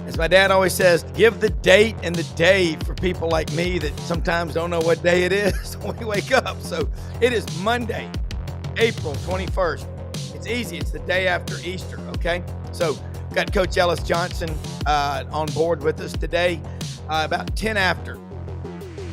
As my dad always says, give the date and the day for people like me that sometimes don't know what day it is when we wake up. So it is Monday, April 21st. It's easy. It's the day after Easter, okay? So we've got Coach Ellis Johnson on board with us today. About 10 after,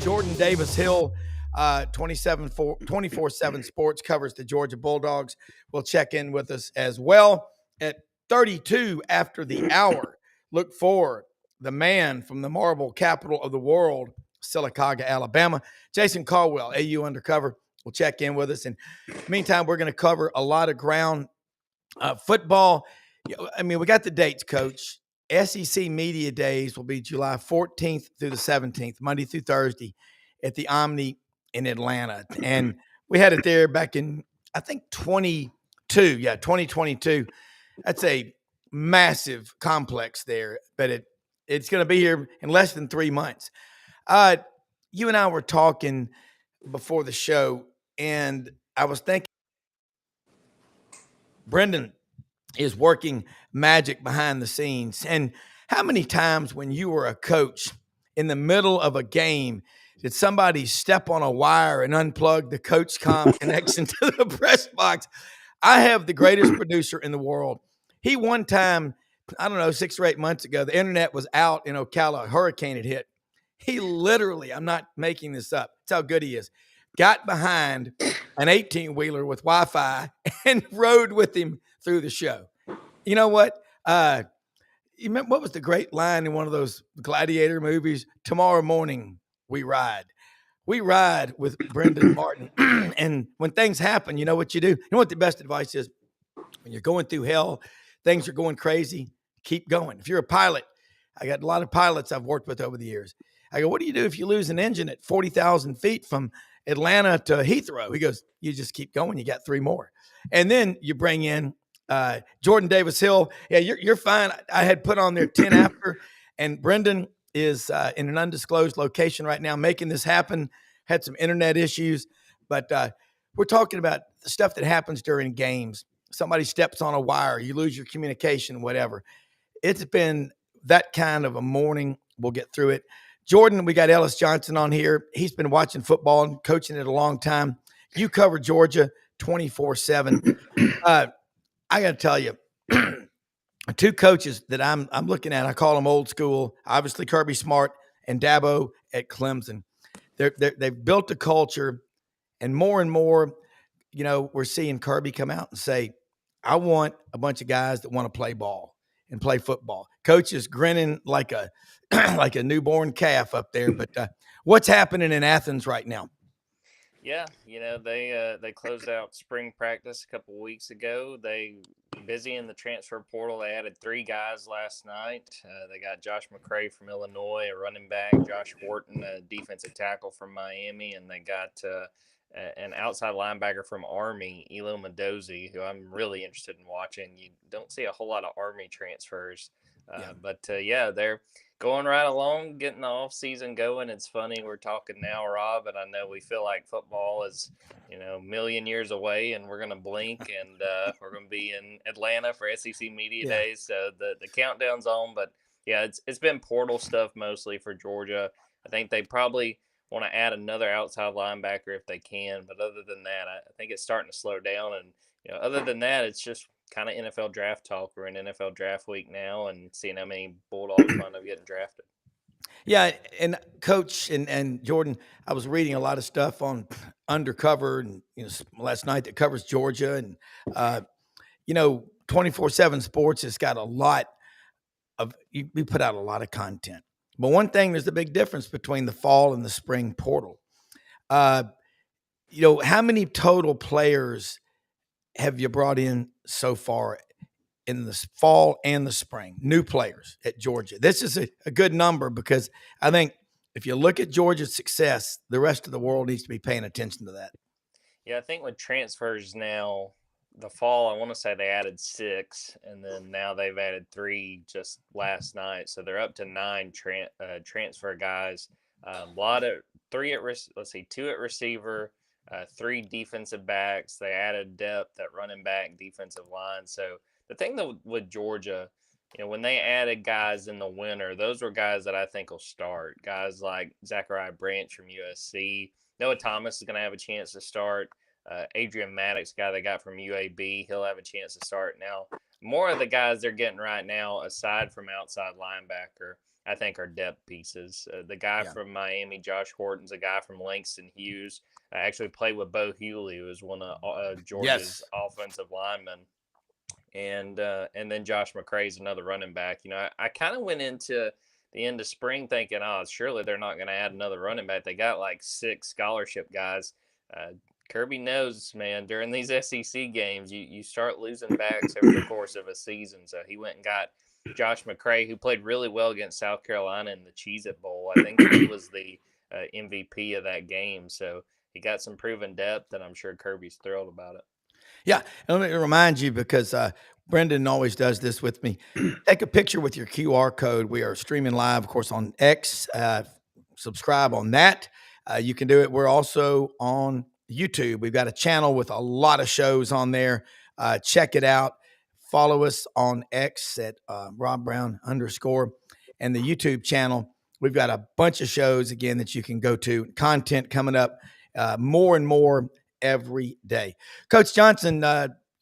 Jordan Davis Hill, 24/7 Sports, covers the Georgia Bulldogs, will check in with us as well. At 32 after the hour, look for the man from the marble capital of the world, Sylacauga, Alabama. Jason Caldwell, AU Undercover, will check in with us. And meantime, we're going to cover a lot of ground. Football, I mean, we got the dates, Coach. SEC Media Days will be July 14th through the 17th, Monday through Thursday, at the Omni in Atlanta. And we had it there back in, I think, 2022. That's a massive complex there, but it's going to be here in less than 3 months. You and I were talking before the show, and I was thinking Brendan is working magic behind the scenes. And how many times when you were a coach in the middle of a game did somebody step on a wire and unplug the coach comm connection to the press box? I have the greatest producer in the world. He one time, I don't know, 6 or 8 months ago, the internet was out in Ocala, a hurricane had hit. He literally, I'm not making this up, that's how good he is, got behind an 18-wheeler with Wi-Fi and rode with him through the show. You know what? You remember what was the great line in one of those Gladiator movies? Tomorrow morning, we ride. We ride with Brendan Martin. And when things happen, you know what you do? You know what the best advice is? When you're going through hell, things are going crazy, keep going. If you're a pilot, I got a lot of pilots I've worked with over the years. I go, what do you do if you lose an engine at 40,000 feet from Atlanta to Heathrow? He goes, you just keep going. You got 3 more. And then you bring in Jordan Davis Hill. Yeah, you're fine. I had put on there 10 after, and Brendan is in an undisclosed location right now making this happen. Had some internet issues, but we're talking about the stuff that happens during games. Somebody steps on a wire, you lose your communication, whatever. It's been that kind of a morning. We'll get through it. Jordan, we got Ellis Johnson on here. He's been watching football and coaching it a long time. You cover Georgia 24/7. I got to tell you, 2 coaches that I'm looking at, I call them old school, obviously Kirby Smart and Dabo at Clemson. They've built a culture, and more, you know, we're seeing Kirby come out and say, I want a bunch of guys that want to play ball and play football. Coach is grinning like a like a newborn calf up there. But what's happening in Athens right now? Yeah, they closed out spring practice a couple weeks ago. They busy in the transfer portal. They added 3 guys last night. They got Josh McCray from Illinois, a running back, Josh Wharton, a defensive tackle from Miami, and they got an outside linebacker from Army, Elo Mendoza, who I'm really interested in watching. You don't see a whole lot of Army transfers, but they're going right along, getting the off season going. It's funny we're talking now, Rob, and I know we feel like football is, a million years away, and we're gonna blink, and we're gonna be in Atlanta for SEC Media Days. So the countdown's on, but yeah, it's been portal stuff mostly for Georgia. I think they probably want to add another outside linebacker if they can, but other than that, I think it's starting to slow down. And other than that, it's just kind of NFL draft talk. We're in NFL draft week now, and seeing how many Bulldogs wind up getting drafted. Yeah, and Coach and Jordan, I was reading a lot of stuff on Undercover and last night that covers Georgia, and 24/7 Sports has got a lot of we put out a lot of content. But one thing, there's a big difference between the fall and the spring portal. How many total players have you brought in so far in the fall and the spring? New players at Georgia. This is a good number because I think if you look at Georgia's success, the rest of the world needs to be paying attention to that. Yeah, I think with transfers now, the fall, I want to say they added 6, and then now they've added 3 just last night. So they're up to 9 transfer guys. A lot of 2 at receiver, 3 defensive backs. They added depth at running back, defensive line. So the thing with Georgia, when they added guys in the winter, those were guys that I think will start. Guys like Zachariah Branch from USC. Noah Thomas is going to have a chance to start. Adrian Maddox, guy they got from UAB, he'll have a chance to start now. More of the guys they're getting right now, aside from outside linebacker, I think are depth pieces. The guy from Miami, Josh Horton's a guy from Langston Hughes. I actually played with Bo Hewley, who was one of Georgia's offensive linemen. And then Josh McCray is another running back. I kind of went into the end of spring thinking, oh, surely they're not going to add another running back. They got like 6 scholarship guys. Kirby knows, man, during these SEC games, you start losing backs over the course of a season. So he went and got Josh McCray, who played really well against South Carolina in the Cheez-It Bowl. I think he was the MVP of that game. So he got some proven depth, and I'm sure Kirby's thrilled about it. Yeah, and let me remind you, because Brendan always does this with me. Take a picture with your QR code. We are streaming live, of course, on X. Subscribe on that. You can do it. We're also on YouTube. We've got a channel with a lot of shows on there. Check it out. Follow us on X at Rob Browne _ and the YouTube channel. We've got a bunch of shows, again, that you can go to. Content coming up more and more every day. Coach Johnson,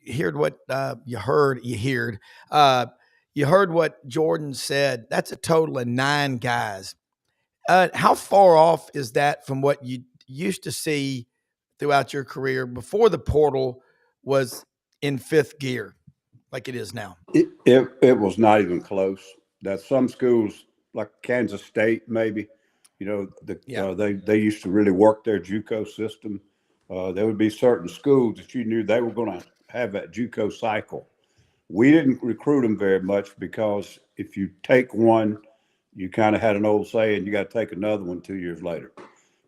you heard what you heard what Jordan said. That's a total of 9 guys. How far off is that from what you used to see throughout your career before the portal was in 5th gear like it is now? It was not even close. That some schools like Kansas State, maybe, they used to really work their JUCO system. There would be certain schools that you knew they were going to have that JUCO cycle. We didn't recruit them very much because if you take one, you kind of had an old saying, you got to take another one 2 years later,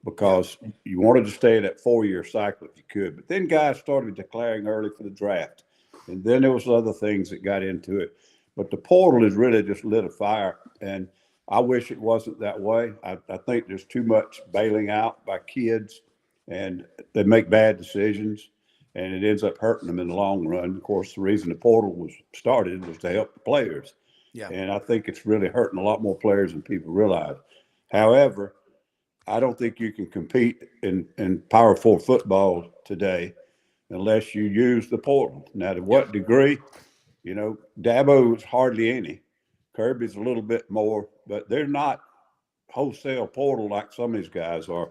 because you wanted to stay in that 4-year cycle if you could. But then guys started declaring early for the draft. And then there was other things that got into it. But the portal has really just lit a fire. And I wish it wasn't that way. I think there's too much bailing out by kids, and they make bad decisions, and it ends up hurting them in the long run. Of course, the reason the portal was started was to help the players. Yeah. And I think it's really hurting a lot more players than people realize. However, I don't think you can compete in Power 4 football today unless you use the portal. Now, to what degree? Dabo's hardly any. Kirby's a little bit more, but they're not wholesale portal like some of these guys are.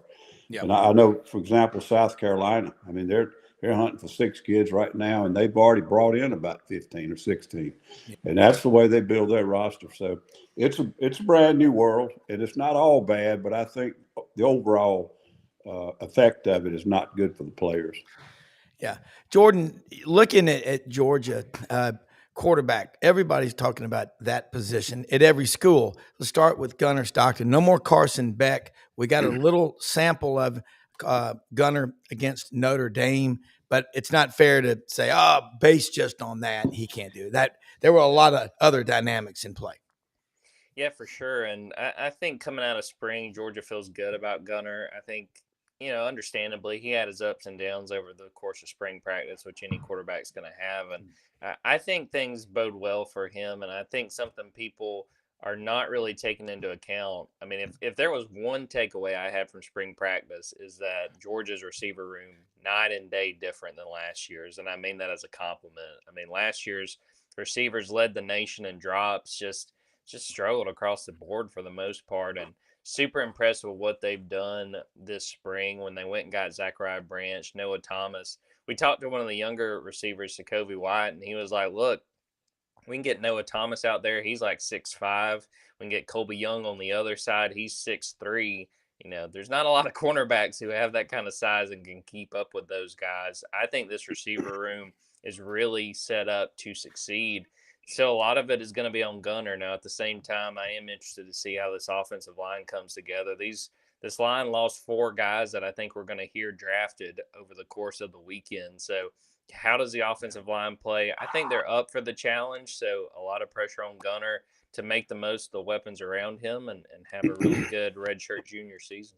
Yep. And I know, for example, South Carolina, I mean, they're hunting for 6 kids right now, and they've already brought in about 15 or 16. Yep. And that's the way they build their roster. So it's a brand new world, and it's not all bad, but I think the overall effect of it is not good for the players. Yeah. Jordan, looking at Georgia, quarterback, everybody's talking about that position at every school. Let's start with Gunner Stockton. No more Carson Beck. We got a little sample of Gunner against Notre Dame, but it's not fair to say, based just on that, he can't do that. There were a lot of other dynamics in play. Yeah, for sure. And I think coming out of spring, Georgia feels good about Gunner. I think, understandably, he had his ups and downs over the course of spring practice, which any quarterback's going to have. And I think things bode well for him. And I think something people are not really taking into account. I mean, if there was one takeaway I had from spring practice, is that Georgia's receiver room night and day different than last year's. And I mean that as a compliment. I mean, last year's receivers led the nation in drops, just struggled across the board for the most part. And super impressed with what they've done this spring when they went and got Zachariah Branch, Noah Thomas. We talked to one of the younger receivers, Jacoby White, and he was like, look, we can get Noah Thomas out there. He's like 6'5". We can get Colby Young on the other side. He's 6'3". There's not a lot of cornerbacks who have that kind of size and can keep up with those guys. I think this receiver room is really set up to succeed. So a lot of it is going to be on Gunner. Now, at the same time, I am interested to see how this offensive line comes together. This line lost 4 guys that I think we're going to hear drafted over the course of the weekend. So how does the offensive line play? I think they're up for the challenge. So a lot of pressure on Gunner to make the most of the weapons around him and have a really good redshirt junior season.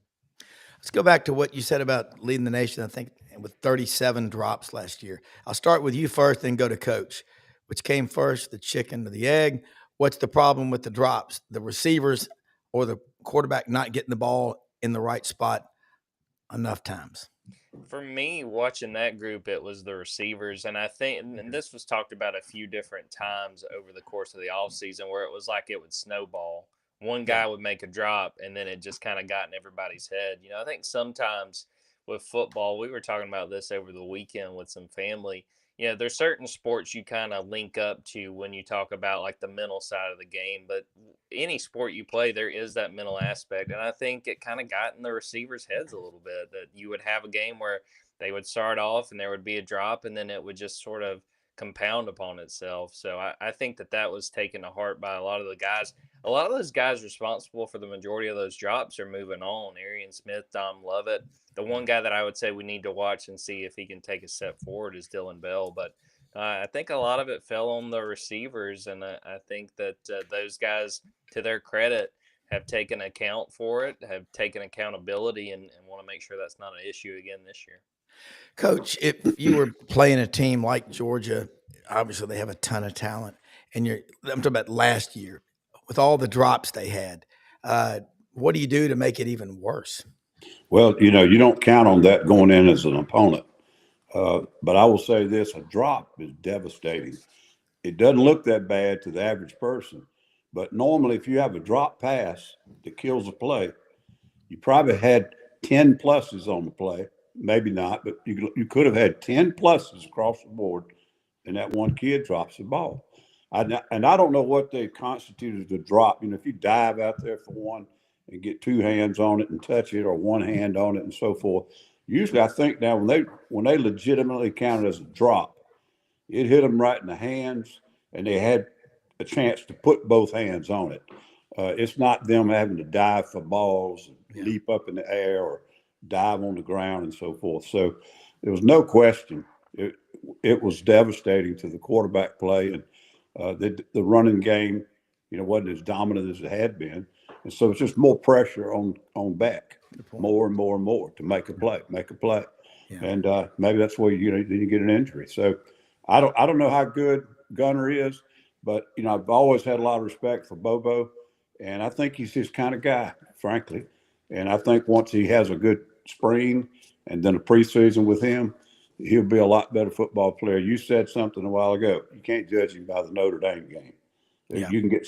Let's go back to what you said about leading the nation, I think, with 37 drops last year. I'll start with you first, then go to Coach. Which came first, the chicken or the egg? What's the problem with the drops? The receivers or the quarterback not getting the ball in the right spot enough times? For me, watching that group, it was the receivers. And I think, and this was talked about a few different times over the course of the offseason, where it was like it would snowball. One guy would make a drop, and then it just kind of got in everybody's head. I think sometimes with football, we were talking about this over the weekend with some family. There's certain sports you kind of link up to when you talk about like the mental side of the game, but any sport you play, there is that mental aspect. And I think it kind of got in the receivers' heads a little bit that you would have a game where they would start off and there would be a drop and then it would just sort of compound upon itself. So I think that was taken to heart by a lot of the guys. A lot of those guys responsible for the majority of those drops are moving on. Arian Smith, Dom Lovett. The one guy that I would say we need to watch and see if he can take a step forward is Dylan Bell. But I think a lot of it fell on the receivers, and I think that those guys, to their credit, have taken account for it, have taken accountability, and want to make sure that's not an issue again this year. Coach, if you were playing a team like Georgia, obviously they have a ton of talent, and I'm talking about last year, with all the drops they had, what do you do to make it even worse? Well, you don't count on that going in as an opponent. But I will say this, a drop is devastating. It doesn't look that bad to the average person. But normally, if you have a drop pass that kills a play, you probably had 10 pluses on the play. Maybe not, but you could have had 10 pluses across the board, and that one kid drops the ball. And I don't know what they constituted a drop. If you dive out there for one and get two hands on it and touch it, or one hand on it and so forth. Usually, I think now when they legitimately count it as a drop, it hit them right in the hands, and they had a chance to put both hands on it. It's not them having to dive for balls, leap up in the air, or dive on the ground and so forth. So there was no question. It was devastating to the quarterback play, and the running game, wasn't as dominant as it had been. And so it's just more pressure on Beck, more and more and more to make a play. Yeah. And maybe that's where you get an injury. So I don't know how good Gunner is, but I've always had a lot of respect for Bobo, and I think he's his kind of guy, frankly. And I think once he has a good spring and then a preseason with him, he'll be a lot better football player. You said something a while ago. You can't judge him by the Notre Dame game. Yeah. You can get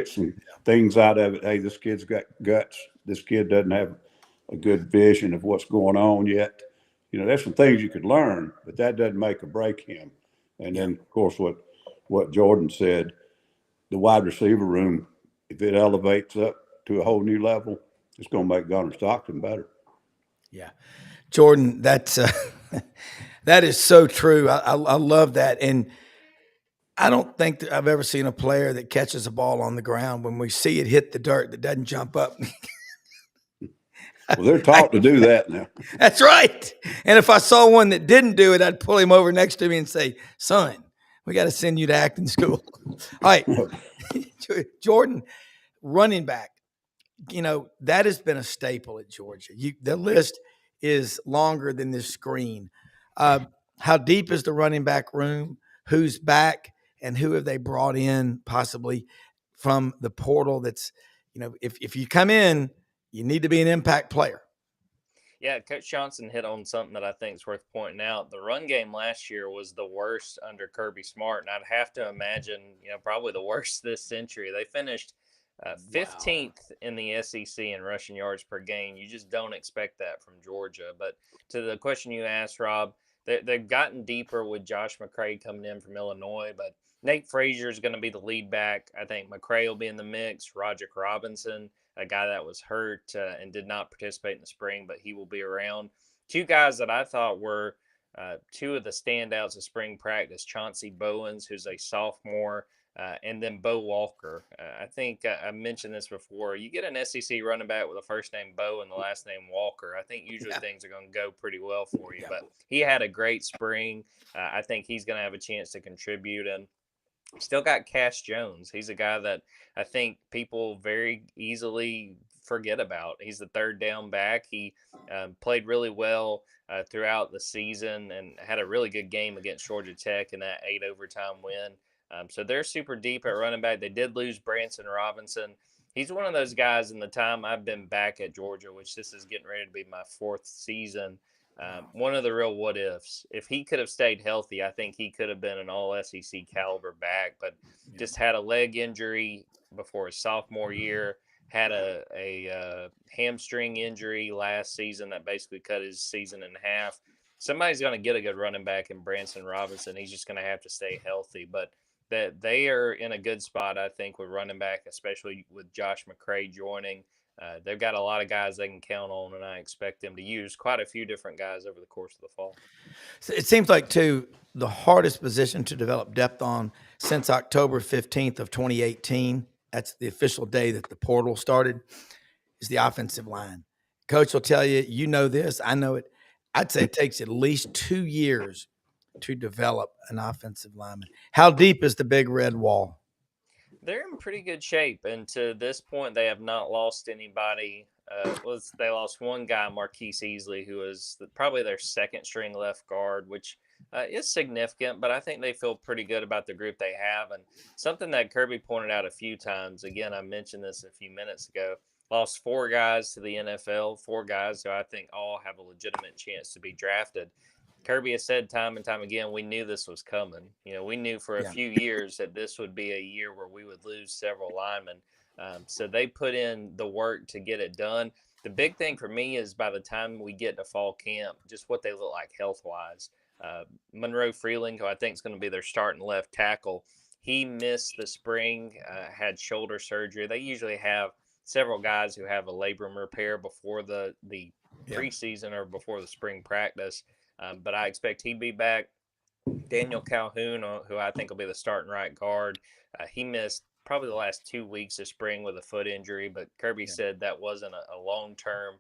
some things out of it. Hey, this kid's got guts. This kid doesn't have a good vision of what's going on yet. There's some things you could learn, but that doesn't make or break him. And then, of course, what Jordan said, the wide receiver room, if it elevates up to a whole new level, it's going to make Gunner Stockton better. Yeah. Jordan, that is so true. I love that. And I don't think that I've ever seen a player that catches a ball on the ground when we see it hit the dirt that doesn't jump up. Well, they're taught to do that now. That's right. And if I saw one that didn't do it, I'd pull him over next to me and say, son, we got to send you to acting school. All right. Jordan, running back, that has been a staple at Georgia. The list is longer than this screen. How deep is the running back room? Who's back? And who have they brought in possibly from the portal that's, if you come in, you need to be an impact player. Yeah, Coach Johnson hit on something that I think is worth pointing out. The run game last year was the worst under Kirby Smart, and I'd have to imagine, probably the worst this century. They finished 15th in the SEC in rushing yards per game. You just don't expect that from Georgia. But to the question you asked, Rob, they've gotten deeper with Josh McCray coming in from Illinois, but Nate Frazier is going to be the lead back. I think McCray will be in the mix. Roderick Robinson, a guy that was hurt and did not participate in the spring, but he will be around. Two guys that I thought were two of the standouts of spring practice, Chauncey Bowens, who's a sophomore, and then Bo Walker. I think I mentioned this before. You get an SEC running back with a first name Bo and the last name Walker, I think usually things are going to go pretty well for you. But he had a great spring. I think he's going to have a chance to contribute. And still got Cash Jones. He's a guy that I think people very easily forget about. He's the third down back. He played really well throughout the season and had a really good game against Georgia Tech in that 8 overtime win. So they're super deep at running back. They did lose Branson Robinson. He's one of those guys in the time I've been back at Georgia, which this is getting ready to be my 4th season. One of the real what ifs. If he could have stayed healthy, I think he could have been an all SEC caliber back, but just had a leg injury before his sophomore year, had a hamstring injury last season that basically cut his season in half. Somebody's going to get a good running back in Branson Robinson. He's just going to have to stay healthy, but that they are in a good spot, I think, with running back, especially with Josh McCray joining. They've got a lot of guys they can count on, and I expect them to use quite a few different guys over the course of the fall. So it seems like, too, the hardest position to develop depth on since October 15th of 2018, that's the official day that the portal started, is the offensive line. Coach will tell you, you know this, I know it. I'd say it takes at least 2 years to develop an offensive lineman. How deep is the big red wall? They're in pretty good shape, and to this point, they have not lost anybody. They lost one guy, Marquise Easley, who was probably their 2nd-string left guard, which is significant, but I think they feel pretty good about the group they have. And something that Kirby pointed out a few times, again, I mentioned this a few minutes ago, lost 4 guys to the NFL, 4 guys who I think all have a legitimate chance to be drafted. Kirby has said time and time again, we knew this was coming. We knew for a few years that this would be a year where we would lose several linemen. So they put in the work to get it done. The big thing for me is by the time we get to fall camp, just what they look like health-wise. Monroe Freeling, who I think is going to be their starting left tackle, he missed the spring, had shoulder surgery. They usually have several guys who have a labrum repair before the preseason or before the spring practice. But I expect he'd be back. Daniel Calhoun, who I think will be the starting right guard, he missed probably the last 2 weeks of spring with a foot injury, but Kirby said that wasn't a long-term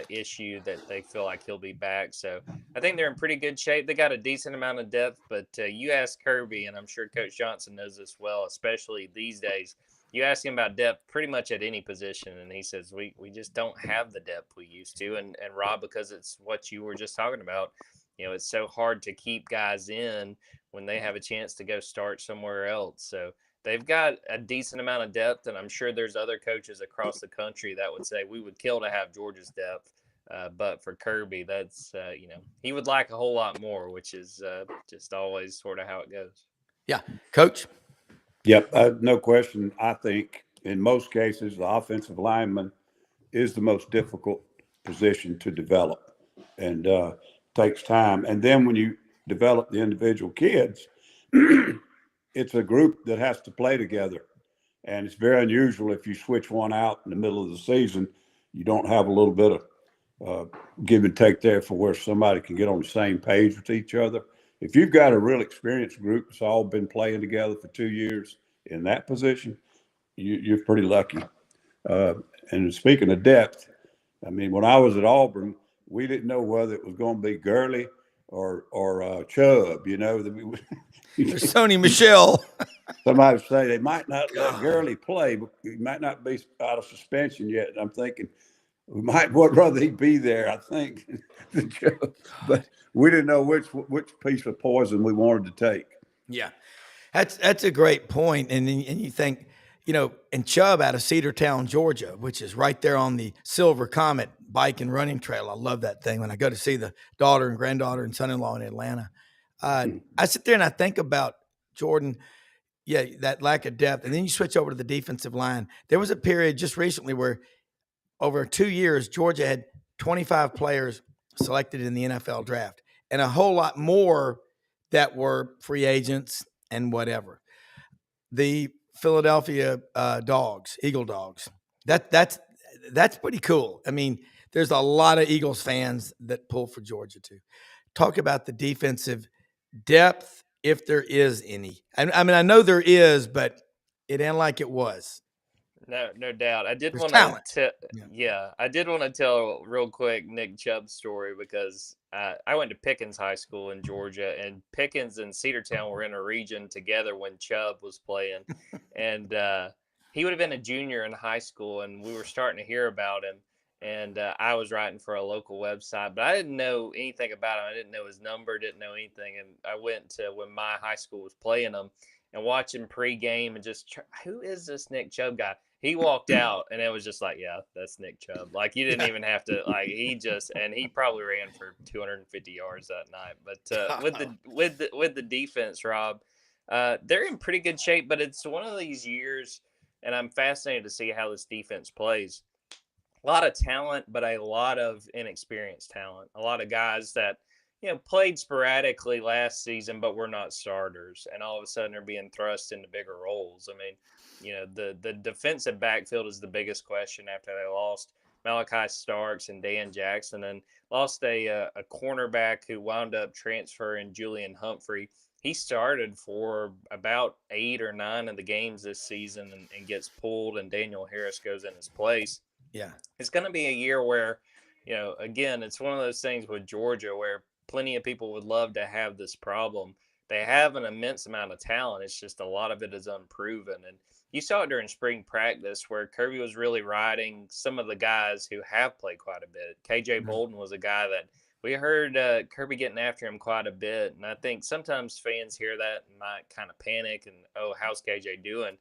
issue, that they feel like he'll be back. So I think they're in pretty good shape. They got a decent amount of depth, but you ask Kirby, and I'm sure Coach Johnson knows this well, especially these days, you ask him about depth pretty much at any position, and he says, we just don't have the depth we used to. And Rob, because it's what you were just talking about, it's so hard to keep guys in when they have a chance to go start somewhere else. So they've got a decent amount of depth, and I'm sure there's other coaches across the country that would say we would kill to have Georgia's depth. But for Kirby, that's, he would like a whole lot more, which is just always sort of how it goes. Yeah. Coach? Yep. No question. I think in most cases, the offensive lineman is the most difficult position to develop, and takes time. And then when you develop the individual kids, it's a group that has to play together. And it's very unusual if you switch one out in the middle of the season, you don't have a little bit of give and take there for where somebody can get on the same page with each other. If you've got a real experienced group that's all been playing together for 2 years in that position, you're pretty lucky. And speaking of depth, I mean, when I was at Auburn, we didn't know whether it was going to be Gurley or Chubb. There's Sony Michel. Somebody say they might not let Gurley play, but he might not be out of suspension yet. And I'm thinking we might would rather he be there, I think, than Chubb. But we didn't know which piece of poison we wanted to take. Yeah, that's a great point. And you think, and Chubb out of Cedartown, Georgia, which is right there on the Silver Comet bike and running trail. I love that thing. When I go to see the daughter and granddaughter and son-in-law in Atlanta, I sit there and I think about Jordan, that lack of depth. And then you switch over to the defensive line. There was a period just recently where over 2 years, Georgia had 25 players selected in the NFL draft and a whole lot more that were free agents and whatever. The Philadelphia Eagle Dogs, that's pretty cool. I mean, there's a lot of Eagles fans that pull for Georgia too. Talk about the defensive depth, if there is any. I mean, I know there is, but it ain't like it was. No doubt. I did want to tell real quick Nick Chubb's story, because I went to Pickens High School in Georgia, and Pickens and Cedartown were in a region together when Chubb was playing, and he would have been a junior in high school, and we were starting to hear about him. And I was writing for a local website, but I didn't know anything about him. I didn't know his number, didn't know anything. And I went to when my high school was playing him, and watching pregame and just who is this Nick Chubb guy? He walked out and it was just like, yeah, that's Nick Chubb. Like you didn't even have to and he probably ran for 250 yards that night. But with the defense, Rob, they're in pretty good shape. But it's one of these years, and I'm fascinated to see how this defense plays. A lot of talent, but a lot of inexperienced talent. A lot of guys that played sporadically last season, but were not starters, and all of a sudden are being thrust into bigger roles. I mean, the defensive backfield is the biggest question after they lost Malachi Starks and Dan Jackson, and lost a cornerback who wound up transferring, Julian Humphrey. He started for about 8 or 9 of the games this season and gets pulled, and Daniel Harris goes in his place. Yeah. It's going to be a year where, again, it's one of those things with Georgia where plenty of people would love to have this problem. They have an immense amount of talent. It's just a lot of it is unproven. And you saw it during spring practice where Kirby was really riding some of the guys who have played quite a bit. KJ Bolden was a guy that we heard Kirby getting after him quite a bit. And I think sometimes fans hear that and might kind of panic and, oh, how's KJ doing?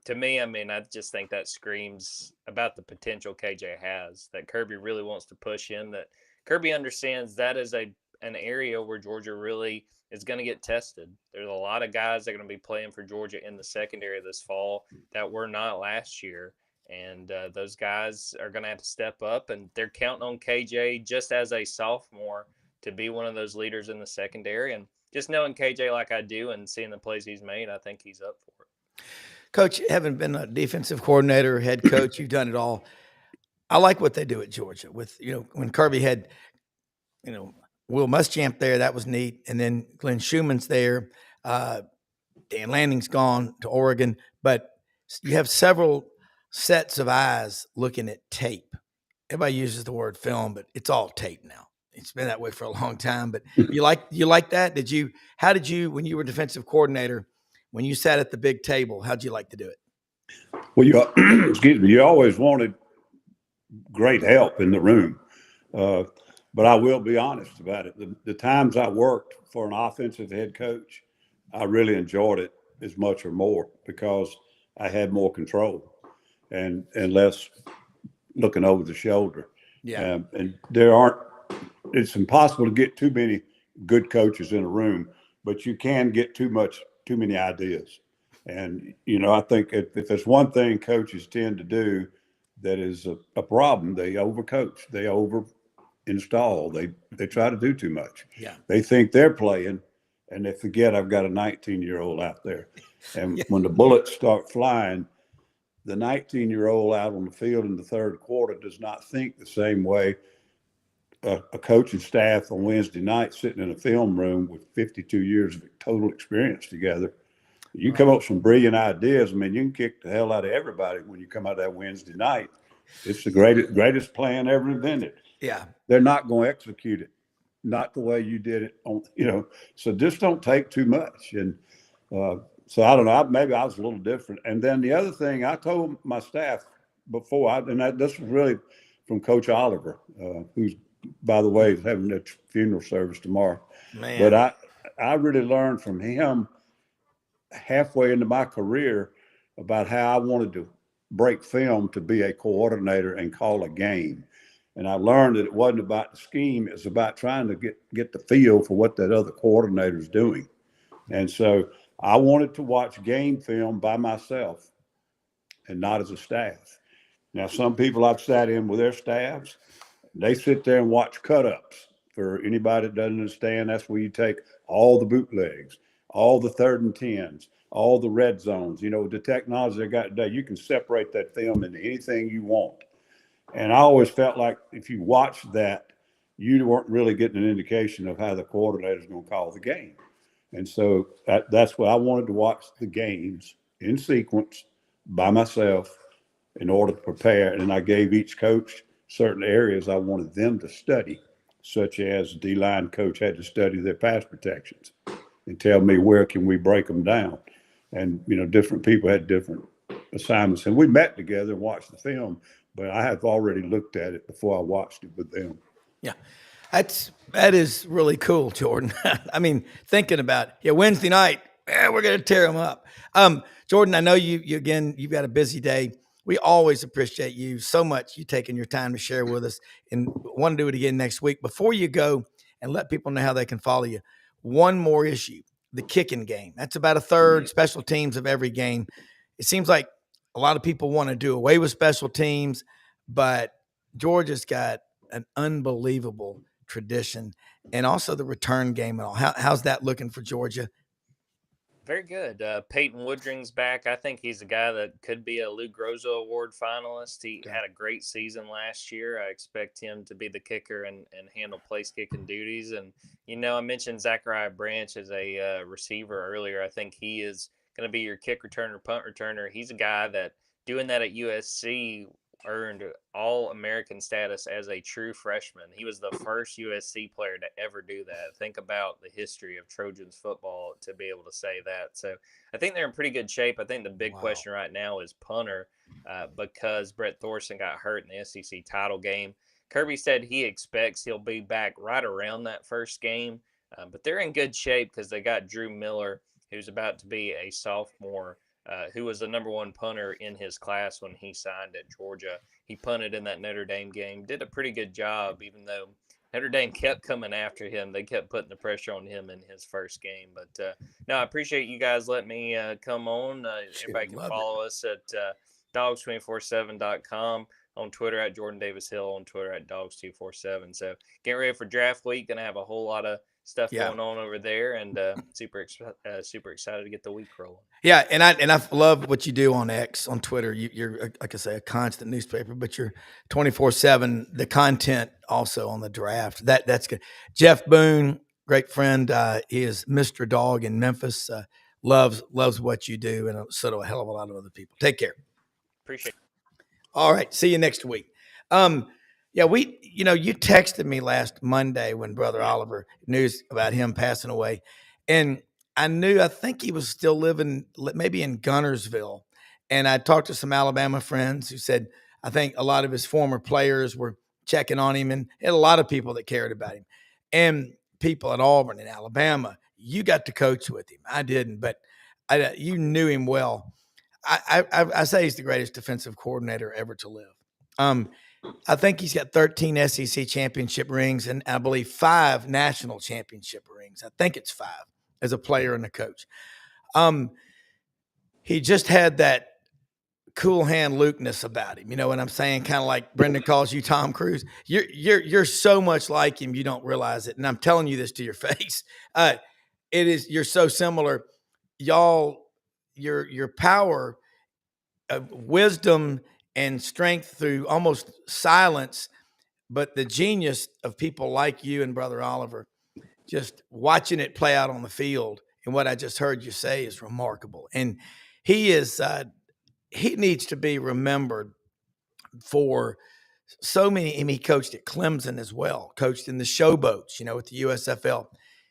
To me, I mean, I just think that screams about the potential KJ has, that Kirby really wants to push him, that Kirby understands that is an area where Georgia really is going to get tested. There's a lot of guys that are going to be playing for Georgia in the secondary this fall that were not last year. And those guys are going to have to step up, and they're counting on KJ just as a sophomore to be one of those leaders in the secondary. And just knowing KJ like I do and seeing the plays he's made, I think he's up for it. Coach, having been a defensive coordinator, head coach, you've done it all. I like what they do at Georgia with, when Kirby had, Will Muschamp there, that was neat. And then Glenn Schumann's there. Dan Lanning's gone to Oregon. But you have several sets of eyes looking at tape. Everybody uses the word film, but it's all tape now. It's been that way for a long time. But you like that? How did you, when you were defensive coordinator, when you sat at the big table, how'd you like to do it? Well, you always wanted great help in the room. But I will be honest about it. The times I worked for an offensive head coach, I really enjoyed it as much or more because I had more control and less looking over the shoulder. Yeah. And it's impossible to get too many good coaches in a room, but you can get too many ideas. And, I think if there's one thing coaches tend to do that is a problem, they overcoach, they over-install, they try to do too much. Yeah. They think they're playing, and they forget I've got a 19-year-old out there. And when the bullets start flying, the 19-year-old out on the field in the third quarter does not think the same way a coaching staff on Wednesday night sitting in a film room with 52 years of total experience together. You come up with some brilliant ideas. I mean, you can kick the hell out of everybody when you come out that Wednesday night. It's the greatest plan ever invented. Yeah. They're not going to execute it, not the way you did it. So just don't take too much. And so I don't know, maybe I was a little different. And then the other thing I told my staff before, this was really from Coach Oliver, who's, by the way, is having a funeral service tomorrow. Man. But I really learned from him halfway into my career about how I wanted to break film to be a coordinator and call a game. And I learned that it wasn't about the scheme. It's about trying to get the feel for what that other coordinator is doing. And so I wanted to watch game film by myself and not as a staff. Now, some people I've sat in with their staffs, they sit there and watch cut-ups. For anybody that doesn't understand, that's where you take all the bootlegs, all the 3rd and 10s, all the red zones. The technology they got today, you can separate that film into anything you want. And I always felt like if you watched that, you weren't really getting an indication of how the coordinator is going to call the game. And so that's what I wanted to watch the games in sequence by myself in order to prepare. And I gave each coach certain areas I wanted them to study, such as the D-line coach had to study their pass protections and tell me where can we break them down. And, different people had different assignments. And we met together and watched the film, but I have already looked at it before I watched it with them. Yeah. That is really cool, Jordan. I mean, thinking about Wednesday night, Yeah, we're going to tear them up. Jordan, I know you've got a busy day. We always appreciate you so much, you taking your time to share with us, and want to do it again next week. Before you go and let people know how they can follow you, one more issue, the kicking game. That's about a third special teams of every game. It seems like a lot of people want to do away with special teams, but Georgia's got an unbelievable tradition, and also the return game and all. How's that looking for Georgia? Very good. Peyton Woodring's back. I think he's a guy that could be a Lou Groza Award finalist. He had a great season last year. I expect him to be the kicker and handle place kicking duties. And, I mentioned Zachariah Branch as a receiver earlier. I think he is going to be your kick returner, punt returner. He's a guy that doing that at USC earned All-American status as a true freshman. He was the first USC player to ever do that. Think about the history of Trojans football to be able to say that. So I think they're in pretty good shape. I think the big question right now is punter because Brett Thorson got hurt in the SEC title game. Kirby said he expects he'll be back right around that first game, but they're in good shape because they got Drew Miller, who's about to be a sophomore, who was the number one punter in his class when he signed at Georgia. He punted in that Notre Dame game, did a pretty good job, even though Notre Dame kept coming after him. They kept putting the pressure on him in his first game. But no, I appreciate you guys letting me come on. Everybody can follow us at dogs247.com, on Twitter at Jordan Davis Hill, on Twitter at dogs247. So get ready for draft week. Gonna have a whole lot of stuff going on over there, and super excited to get the week rolling. Yeah, and I love what you do on X, on Twitter. You're like I say, a constant newspaper, but you're 24/7. The content also on the draft. That's good. Jeff Boone, great friend. He is Mr. Dog in Memphis. Loves what you do, and so do a hell of a lot of other people. Take care. Appreciate it. All right, see you next week. Yeah, you texted me last Monday when Brother Oliver, news about him passing away. And I think he was still living maybe in Gunnersville. And I talked to some Alabama friends who said, I think a lot of his former players were checking on him, and had a lot of people that cared about him. And people at Auburn and Alabama, you got to coach with him. I didn't, but you knew him well. I say he's the greatest defensive coordinator ever to live. I think he's got 13 SEC championship rings and I believe 5 national championship rings. I think it's 5 as a player and a coach. He just had that cool hand Lukeness about him. You know what I'm saying? Kind of like Brendan calls you Tom Cruise. You're so much like him, you don't realize it. And I'm telling you this to your face. You're so similar. Y'all, your power of wisdom and strength through almost silence, but the genius of people like you and Brother Oliver, just watching it play out on the field. And what I just heard you say is remarkable. And he needs to be remembered for so many. And he coached at Clemson as well, coached in the Showboats, with the USFL.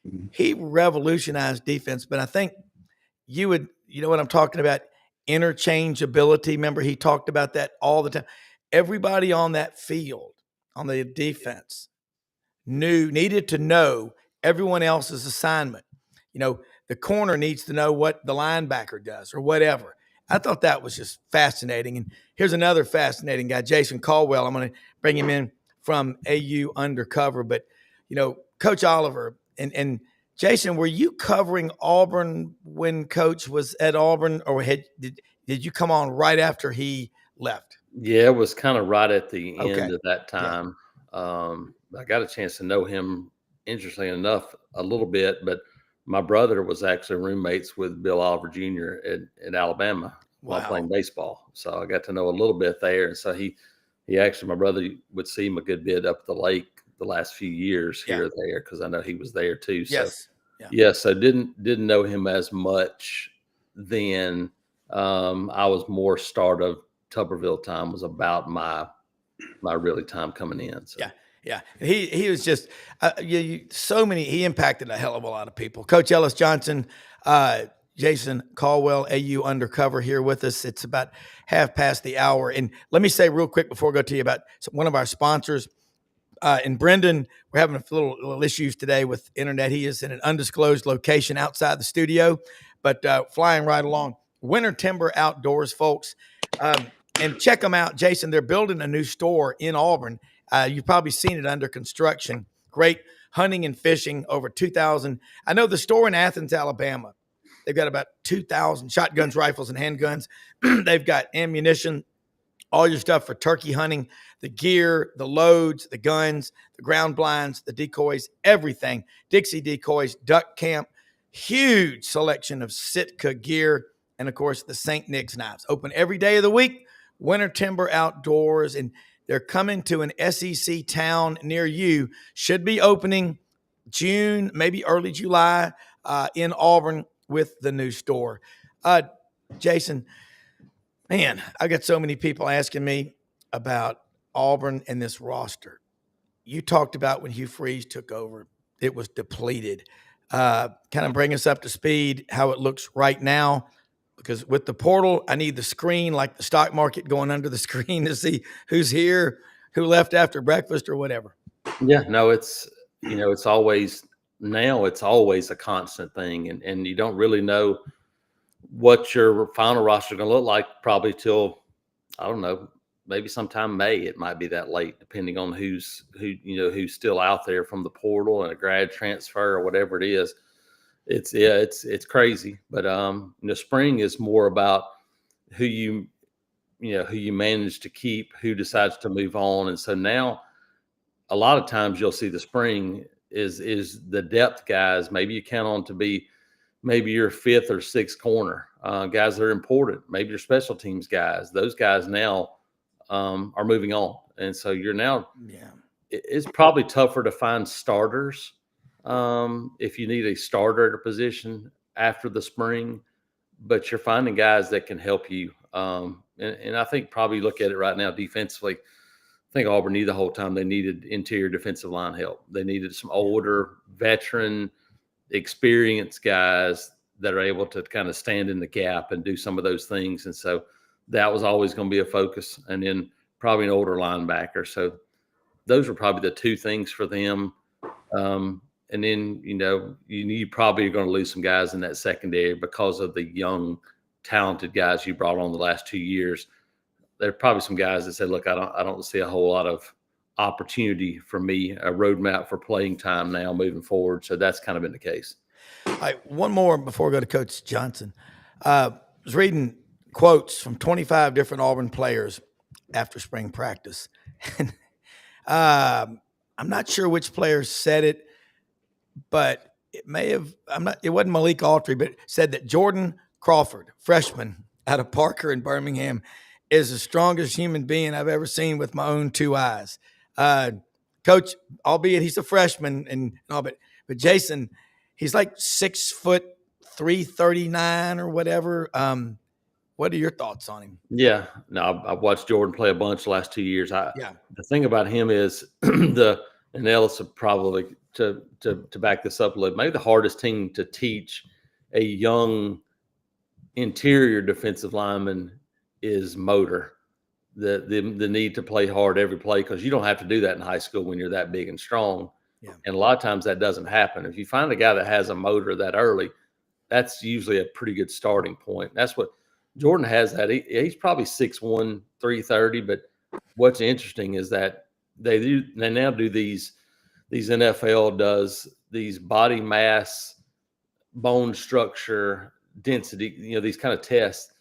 Mm-hmm. He revolutionized defense, but I think you know what I'm talking about? Interchangeability. Remember, he talked about that all the time. Everybody on that field, on the defense, needed to know everyone else's assignment. The corner needs to know what the linebacker does or whatever. I thought that was just fascinating. And here's another fascinating guy, Jason Caldwell. I'm going to bring him in from AU Undercover. But, Coach Oliver and Jason, were you covering Auburn when Coach was at Auburn, or did you come on right after he left? Yeah, it was kind of right at the end of that time. Yeah. I got a chance to know him, interestingly enough, a little bit, but my brother was actually roommates with Bill Oliver Jr. at Alabama while playing baseball. So I got to know a little bit there. And so he actually, my brother would see him a good bit up at the lake the last few years here or there, because I know he was there too. So so didn't know him as much then. I was more start of Tuberville time was about my really time coming in. So. Yeah. He was just he impacted a hell of a lot of people. Coach Ellis Johnson, Jason Caldwell, AU Undercover here with us. It's about 1:30. And let me say real quick before I go to you about one of our sponsors. And Brendan, we're having a little issues today with internet. He is in an undisclosed location outside the studio, but flying right along. Winter Timber Outdoors, folks. And check them out, Jason. They're building a new store in Auburn. You've probably seen it under construction. Great hunting and fishing, over 2,000. I know the store in Athens, Alabama. They've got about 2,000 shotguns, rifles, and handguns. They've got ammunition, all your stuff for turkey hunting, the gear, the loads, the guns, the ground blinds, the decoys, everything. Dixie decoys, duck camp, huge selection of Sitka gear, and, of course, the St. Nick's knives. Open every day of the week. Winter Timber Outdoors, and they're coming to an SEC town near you. Should be opening June, maybe early July, in Auburn with the new store. Jason, man, I got so many people asking me about Auburn and this roster. You talked about when Hugh Freeze took over, it was depleted. Kind of bring us up to speed how it looks right now. Because with the portal, I need the screen, like the stock market, going under the screen to see who's here, who left after breakfast or whatever. Yeah, no, it's always a constant thing. And you don't really know what your final roster is going to look like probably till, I don't know, maybe sometime May. It might be that late, depending on who's still out there from the portal and a grad transfer or whatever it is. It's crazy, but spring is more about who you manage to keep, who decides to move on. And so now a lot of times you'll see the spring is the depth guys. Maybe you count on to be maybe your fifth or sixth corner, guys that are important, maybe your special teams guys. Those guys now are moving on. And so you're now, it's probably tougher to find starters. If you need a starter at a position after the spring, but you're finding guys that can help you. And I think probably look at it right now defensively. I think Auburn knew the whole time they needed interior defensive line help. They needed some older, veteran, experienced guys that are able to kind of stand in the gap and do some of those things. And so that was always going to be a focus. And then probably an older linebacker. So those were probably the two things for them. And then, you probably are going to lose some guys in that secondary because of the young, talented guys you brought on the last 2 years. There are probably some guys that said, look, I don't see a whole lot of opportunity for me, a roadmap for playing time now moving forward. So that's kind of been the case. All right, one more before we go to Coach Johnson. I was reading quotes from 25 different Auburn players after spring practice. And I'm not sure which player said it, but it wasn't Malik Autry, but said that Jordan Crawford, freshman out of Parker in Birmingham, is the strongest human being I've ever seen with my own two eyes. Coach, albeit he's a freshman and all, but Jason, he's like 6 foot 339 or whatever. What are your thoughts on him? Yeah, no, I've watched Jordan play a bunch the last 2 years. The thing about him is and Ellis would probably to back this up a little, maybe the hardest thing to teach a young interior defensive lineman is motor, the need to play hard every play, because you don't have to do that in high school when you're that big and strong. Yeah. And a lot of times that doesn't happen. If you find a guy that has a motor that early, that's usually a pretty good starting point. That's what Jordan has. That he's probably 6'1", 330. But what's interesting is that they now do these NFL does these body mass, bone structure, density, these kind of tests.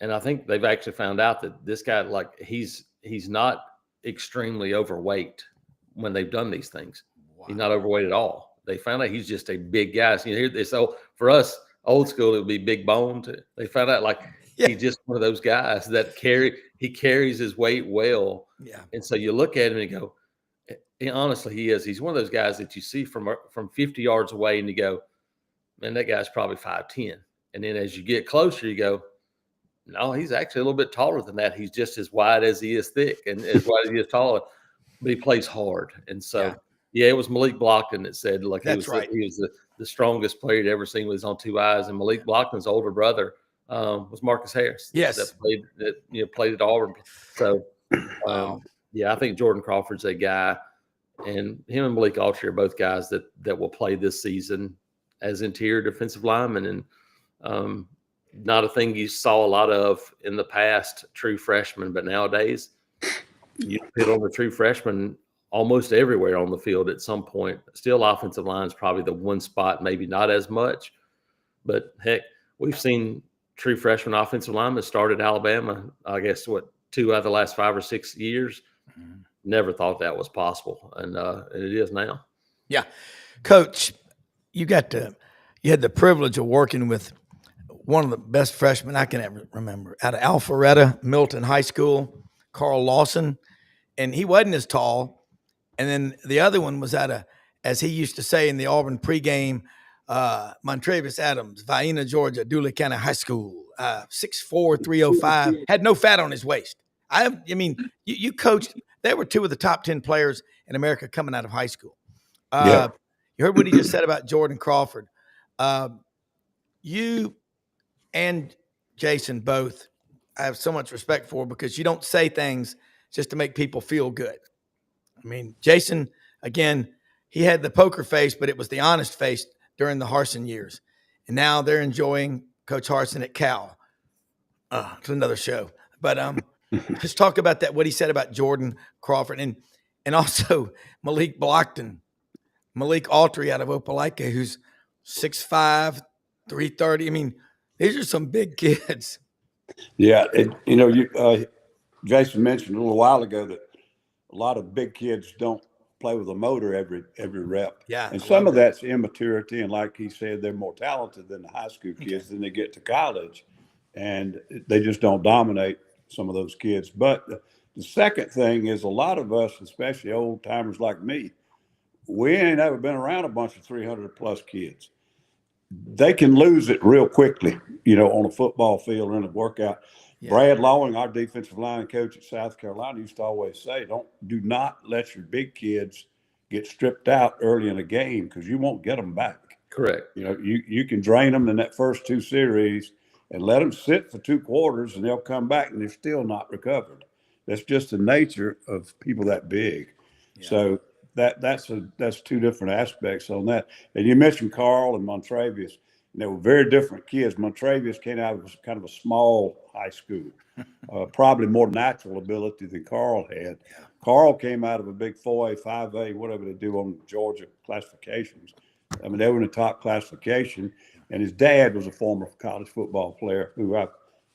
And I think they've actually found out that this guy, like, he's not extremely overweight when they've done these things. Wow. He's not overweight at all. They found out he's just a big guy. So so for us, old school, it would be big boned. They found out he's just one of those guys that carries his weight well. Yeah. And so you look at him and you go, honestly, he's one of those guys that you see from 50 yards away and you go, man, that guy's probably 5'10". And then as you get closer, you go, no, he's actually a little bit taller than that. He's just as wide as he is thick and as wide as he is taller, but he plays hard. And so, it was Malik Blockton that said, like, he was the strongest player he'd ever seen with his own two eyes. And Malik Blockton's older brother was Marcus Harris. Yes. That played at Auburn. So, I think Jordan Crawford's a guy, and him and Malik Autry are both guys that will play this season as interior defensive linemen. Not a thing you saw a lot of in the past, true freshmen, but nowadays you put on the true freshman almost everywhere on the field at some point. Still, offensive line is probably the one spot, maybe not as much, but heck, we've seen true freshman offensive linemen start at Alabama, I guess, 2 out of the last 5 or 6 years. Never thought that was possible, and it is now. Yeah. Coach, you had the privilege of working with one of the best freshmen I can ever remember out of Alpharetta Milton High School, Carl Lawson, and he wasn't as tall. And then the other one was as he used to say in the Auburn pregame, Montravius Adams, Vienna, Georgia, Dooley County High School, 6'4", 305, had no fat on his waist. I mean, you coached. They were 2 of the top 10 players in America coming out of high school. You heard what he just said about Jordan Crawford. You and Jason both I have so much respect for, because you don't say things just to make people feel good. I mean, Jason, again, he had the poker face, but it was the honest face during the Harsin years. And now they're enjoying Coach Harsin at Cal. It's another show. But just talk about that, what he said about Jordan Crawford, and also Malik Blockton, Malik Autry out of Opelika, who's 6'5", 330. I mean, these are some big kids. Yeah, Jason mentioned a little while ago that a lot of big kids don't play with a motor every rep. Yeah, and some of that's immaturity, and like he said, they're more talented than the high school kids. Then they get to college, and they just don't dominate some of those kids. But the second thing is, a lot of us, especially old timers like me, we ain't ever been around a bunch of 300+ kids. They can lose it real quickly, on a football field or in a workout. Yeah. Brad Lawing, our defensive line coach at South Carolina, used to always say, do not let your big kids get stripped out early in a game, because you won't get them back. Correct. You can drain them in that first 2 series and let them sit for 2 quarters, and they'll come back and they're still not recovered. That's just the nature of people that big. Yeah. So that's 2 different aspects on that. And you mentioned Carl and Montravius. They were very different kids. Montravius came out of kind of a small high school, probably more natural ability than Carl had. Yeah. Carl came out of a big 4A, 5A, whatever they do on Georgia classifications. I mean, they were in the top classification, and his dad was a former college football player who I,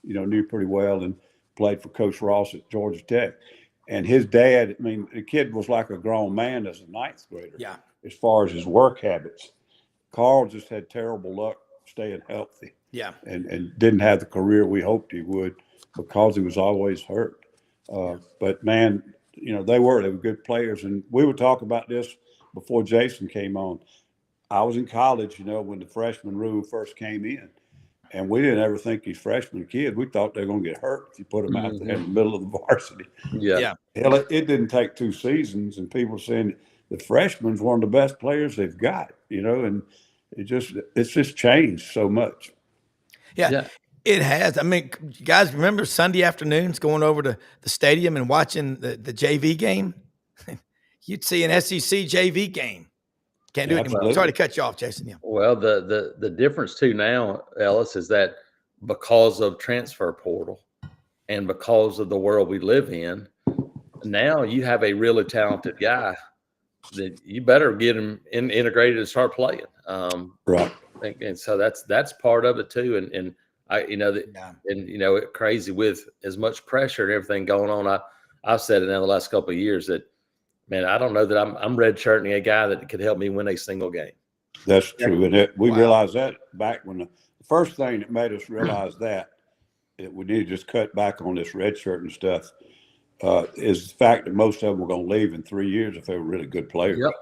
knew pretty well, and played for Coach Ross at Georgia Tech. And his dad, I mean, the kid was like a grown man as a 9th grader. Yeah. As far as his work habits. Carl just had terrible luck staying healthy. Yeah. And didn't have the career we hoped he would, because he was always hurt. But man, they were good players. And we would talk about this before Jason came on. I was in college, when the freshman rule first came in. And we didn't ever think these freshman kids, we thought they were going to get hurt if you put them out there in the middle of the varsity. Yeah. Hell, it didn't take 2 seasons, and people saying the freshman's one of the best players they've got, and it's just changed so much. Yeah, it has. I mean, you guys remember Sunday afternoons going over to the stadium and watching the JV game? You'd see an SEC JV game. Can't do it anymore. Sorry to cut you off, Jason. Yeah. Well, the difference too now, Ellis, is that because of transfer portal and because of the world we live in, now you have a really talented guy that you better get him integrated and start playing. Right. And so that's part of it too. And crazy with as much pressure and everything going on. I've said it in the last couple of years that, man, I don't know that I'm redshirting a guy that could help me win a single game. That's true. And we realized that back when the first thing that made us realize that we need to just cut back on this redshirt and stuff is the fact that most of them were going to leave in 3 years if they were really good players. Yep.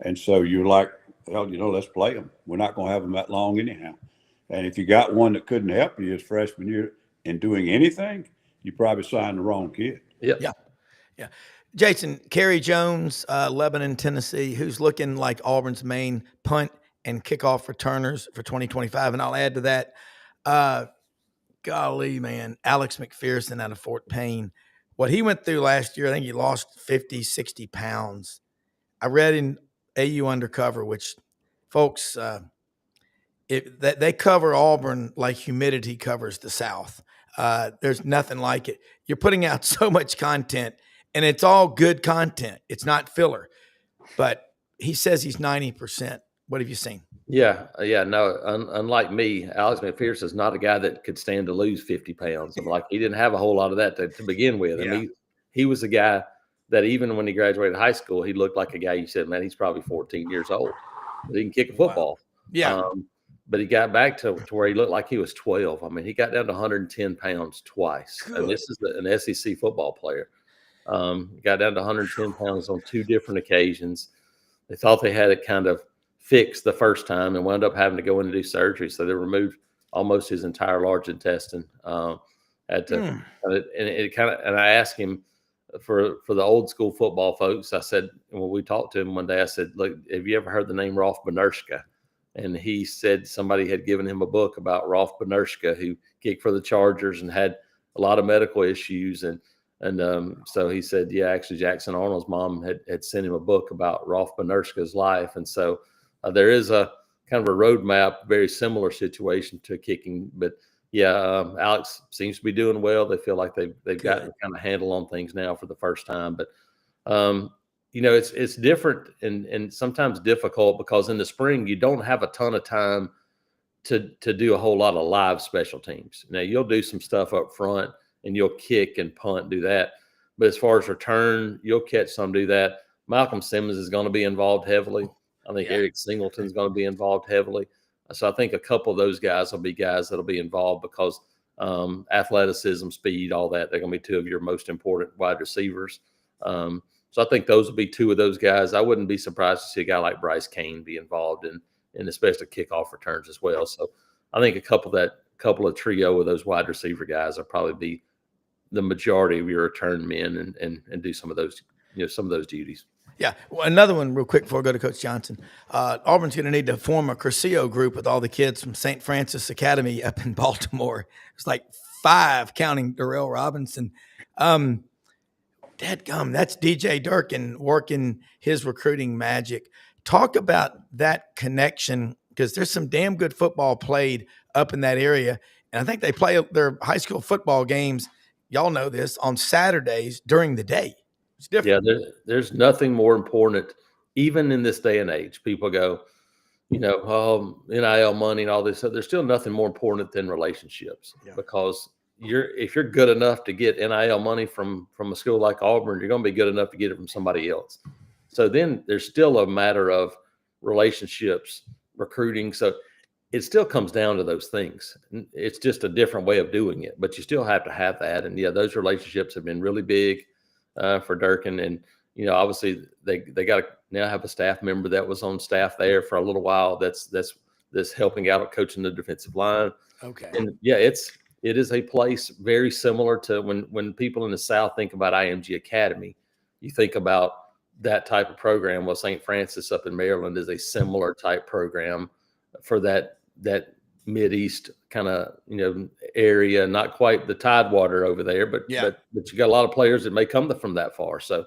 And so you're like, well, let's play them. We're not going to have them that long anyhow. And if you got one that couldn't help you his freshman year in doing anything, you probably signed the wrong kid. Yep. Yeah. Jason, Kerry Jones, Lebanon, Tennessee, who's looking like Auburn's main punt and kickoff returners for 2025. And I'll add to that, golly, man, Alex McPherson out of Fort Payne. What he went through last year, I think he lost 50, 60 pounds. I read in AU Undercover, which, folks, they cover Auburn like humidity covers the South. There's nothing like it. You're putting out so much content, and it's all good content. It's not filler. But he says he's 90%. What have you seen? Yeah. No, unlike me, Alex McPherson is not a guy that could stand to lose 50 pounds. I'm like, he didn't have a whole lot of that to begin with. Yeah. I mean, he was a guy that even when he graduated high school, he looked like a guy you said, man, he's probably 14 years old. But he can kick a football. Wow. Yeah. But he got back to where he looked like he was 12. I mean, he got down to 110 pounds twice. Good. And this is an SEC football player. Got down to 110 pounds on 2 different occasions. They thought they had it kind of fixed the first time and wound up having to go in and do surgery. So they removed almost his entire large intestine. Had to, and I asked him for the old school football folks. I said, when we talked to him one day, I said, look, have you ever heard the name Rolf Benirschke? And he said somebody had given him a book about Rolf Benirschke, who kicked for the Chargers and had a lot of medical issues. And so he said, yeah, actually Jackson Arnold's mom had sent him a book about Rolf Benirschke's life. And so there is a kind of a roadmap, very similar situation to kicking. But yeah, Alex seems to be doing well. They feel like they've gotten kind of handle on things now for the first time. But it's different and sometimes difficult because in the spring you don't have a ton of time to do a whole lot of live special teams. Now you'll do some stuff up front and you'll kick and punt, do that. But as far as return, you'll catch some, do that. Malcolm Simmons is going to be involved heavily. I think Eric Singleton's going to be involved heavily. So I think a couple of those guys will be guys that'll be involved because athleticism, speed, all that, they're going to be 2 of your most important wide receivers. So I think those will be 2 of those guys. I wouldn't be surprised to see a guy like Bryce Keayen be involved in especially kickoff returns as well. So I think a couple of trio of those wide receiver guys will probably be the majority of your return men and do some of those, some of those duties. Yeah. Well, another one real quick before I go to Coach Johnson. Auburn's going to need to form a Curcio group with all the kids from St. Francis Academy up in Baltimore. It's like 5 counting Darrell Robinson. Dadgum, that's DJ Durkin working his recruiting magic. Talk about that connection because there's some damn good football played up in that area. And I think they play their high school football games, y'all know this, on Saturdays during the day. It's different. Yeah, there's nothing more important, even in this day and age. People go, NIL money and all this. So there's still nothing more important than relationships because if you're good enough to get NIL money from a school like Auburn, you're going to be good enough to get it from somebody else. So then there's still a matter of relationships, recruiting. So it still comes down to those things. It's just a different way of doing it, but you still have to have that. And those relationships have been really big for Durkin. And, obviously they got to now have a staff member that was on staff there for a little while. That's helping out coaching the defensive line. Okay. And it is a place very similar to when people in the South think about IMG Academy, you think about that type of program. Well, St. Francis up in Maryland is a similar type program for that Mideast kind of, area, not quite the Tidewater over there, but you got a lot of players that may come from that far. So,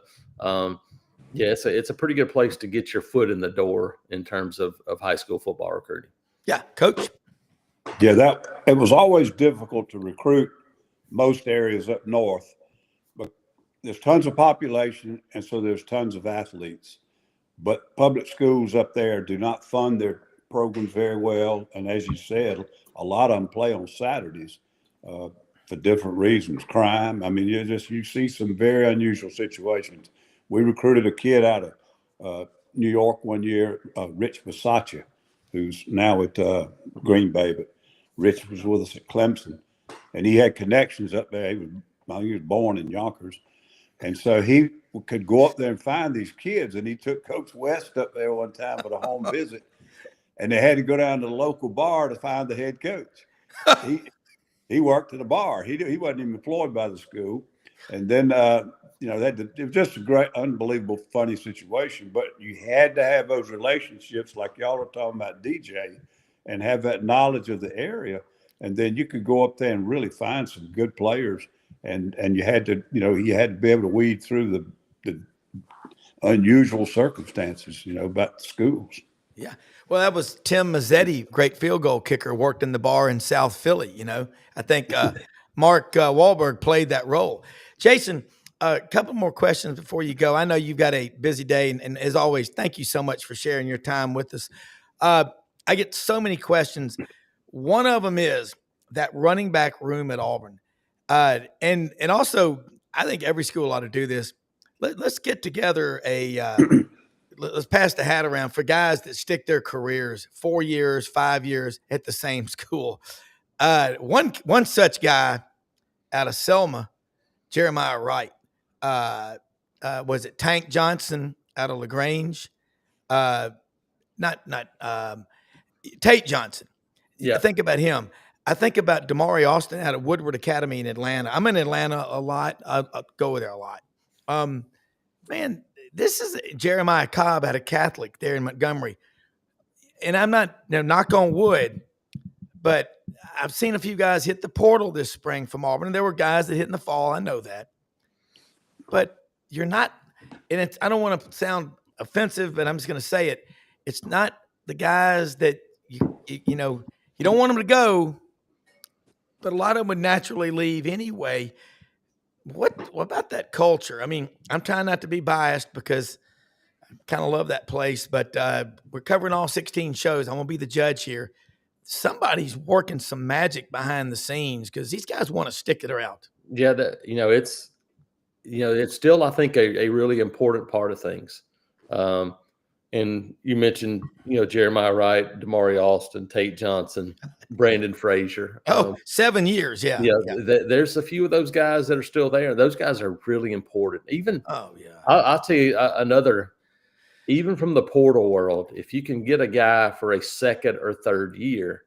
it's a pretty good place to get your foot in the door in terms of high school football recruiting. Yeah. Coach. Yeah, it was always difficult to recruit most areas up north, but there's tons of population. And so there's tons of athletes, but public schools up there do not fund their programs very well. And as you said, a lot of them play on Saturdays for different reasons. Crime. I mean, you see some very unusual situations. We recruited a kid out of New York one year, Rich Versace, who's now at Green Bay, but Rich was with us at Clemson, and he had connections up there. He was born in Yonkers, and so he could go up there and find these kids. And he took Coach West up there one time for a home visit. And they had to go down to the local bar to find the head coach. He worked at a bar. He wasn't even employed by the school. And then, it was just a great, unbelievable, funny situation. But you had to have those relationships like y'all are talking about, DJ, and have that knowledge of the area. And then you could go up there and really find some good players. And you had to, you had to be able to weed through the unusual circumstances, about the schools. Yeah. Well, that was Tim Mazzetti, great field goal kicker, worked in the bar in South Philly. I think Mark Wahlberg played that role. Jason, a couple more questions before you go. I know you've got a busy day, and as always, thank you so much for sharing your time with us. I get so many questions. One of them is that running back room at Auburn. And also, I think every school ought to do this. Let's get together let's pass the hat around for guys that stick their careers 4 years, 5 years at the same school. One such guy out of Selma, Jeremiah Wright. Was it Tank Johnson out of LaGrange? Tate Johnson. Yeah. I think about him. I think about Damari Austin out of Woodward Academy in Atlanta. I'm in Atlanta a lot. I'll go there a lot. Man, this is Jeremiah Cobb out of Catholic there in Montgomery. And I'm not, knock on wood, but I've seen a few guys hit the portal this spring from Auburn. And there were guys that hit in the fall. I know that. But you're not, and I don't want to sound offensive, but I'm just going to say it. It's not the guys that, you don't want them to go, but a lot of them would naturally leave anyway. What about that culture? I mean, I'm trying not to be biased because I kind of love that place, but we're covering all 16 shows. I'm going to be the judge here. Somebody's working some magic behind the scenes because these guys want to stick it out. Yeah, it's still, I think, a really important part of things. And you mentioned, Jeremiah Wright, Damari Austin, Tate Johnson, Brandon Frazier. 7 years. Yeah. There's a few of those guys that are still there. Those guys are really important. Even, I'll tell you another, even from the portal world, if you can get a guy for a second or third year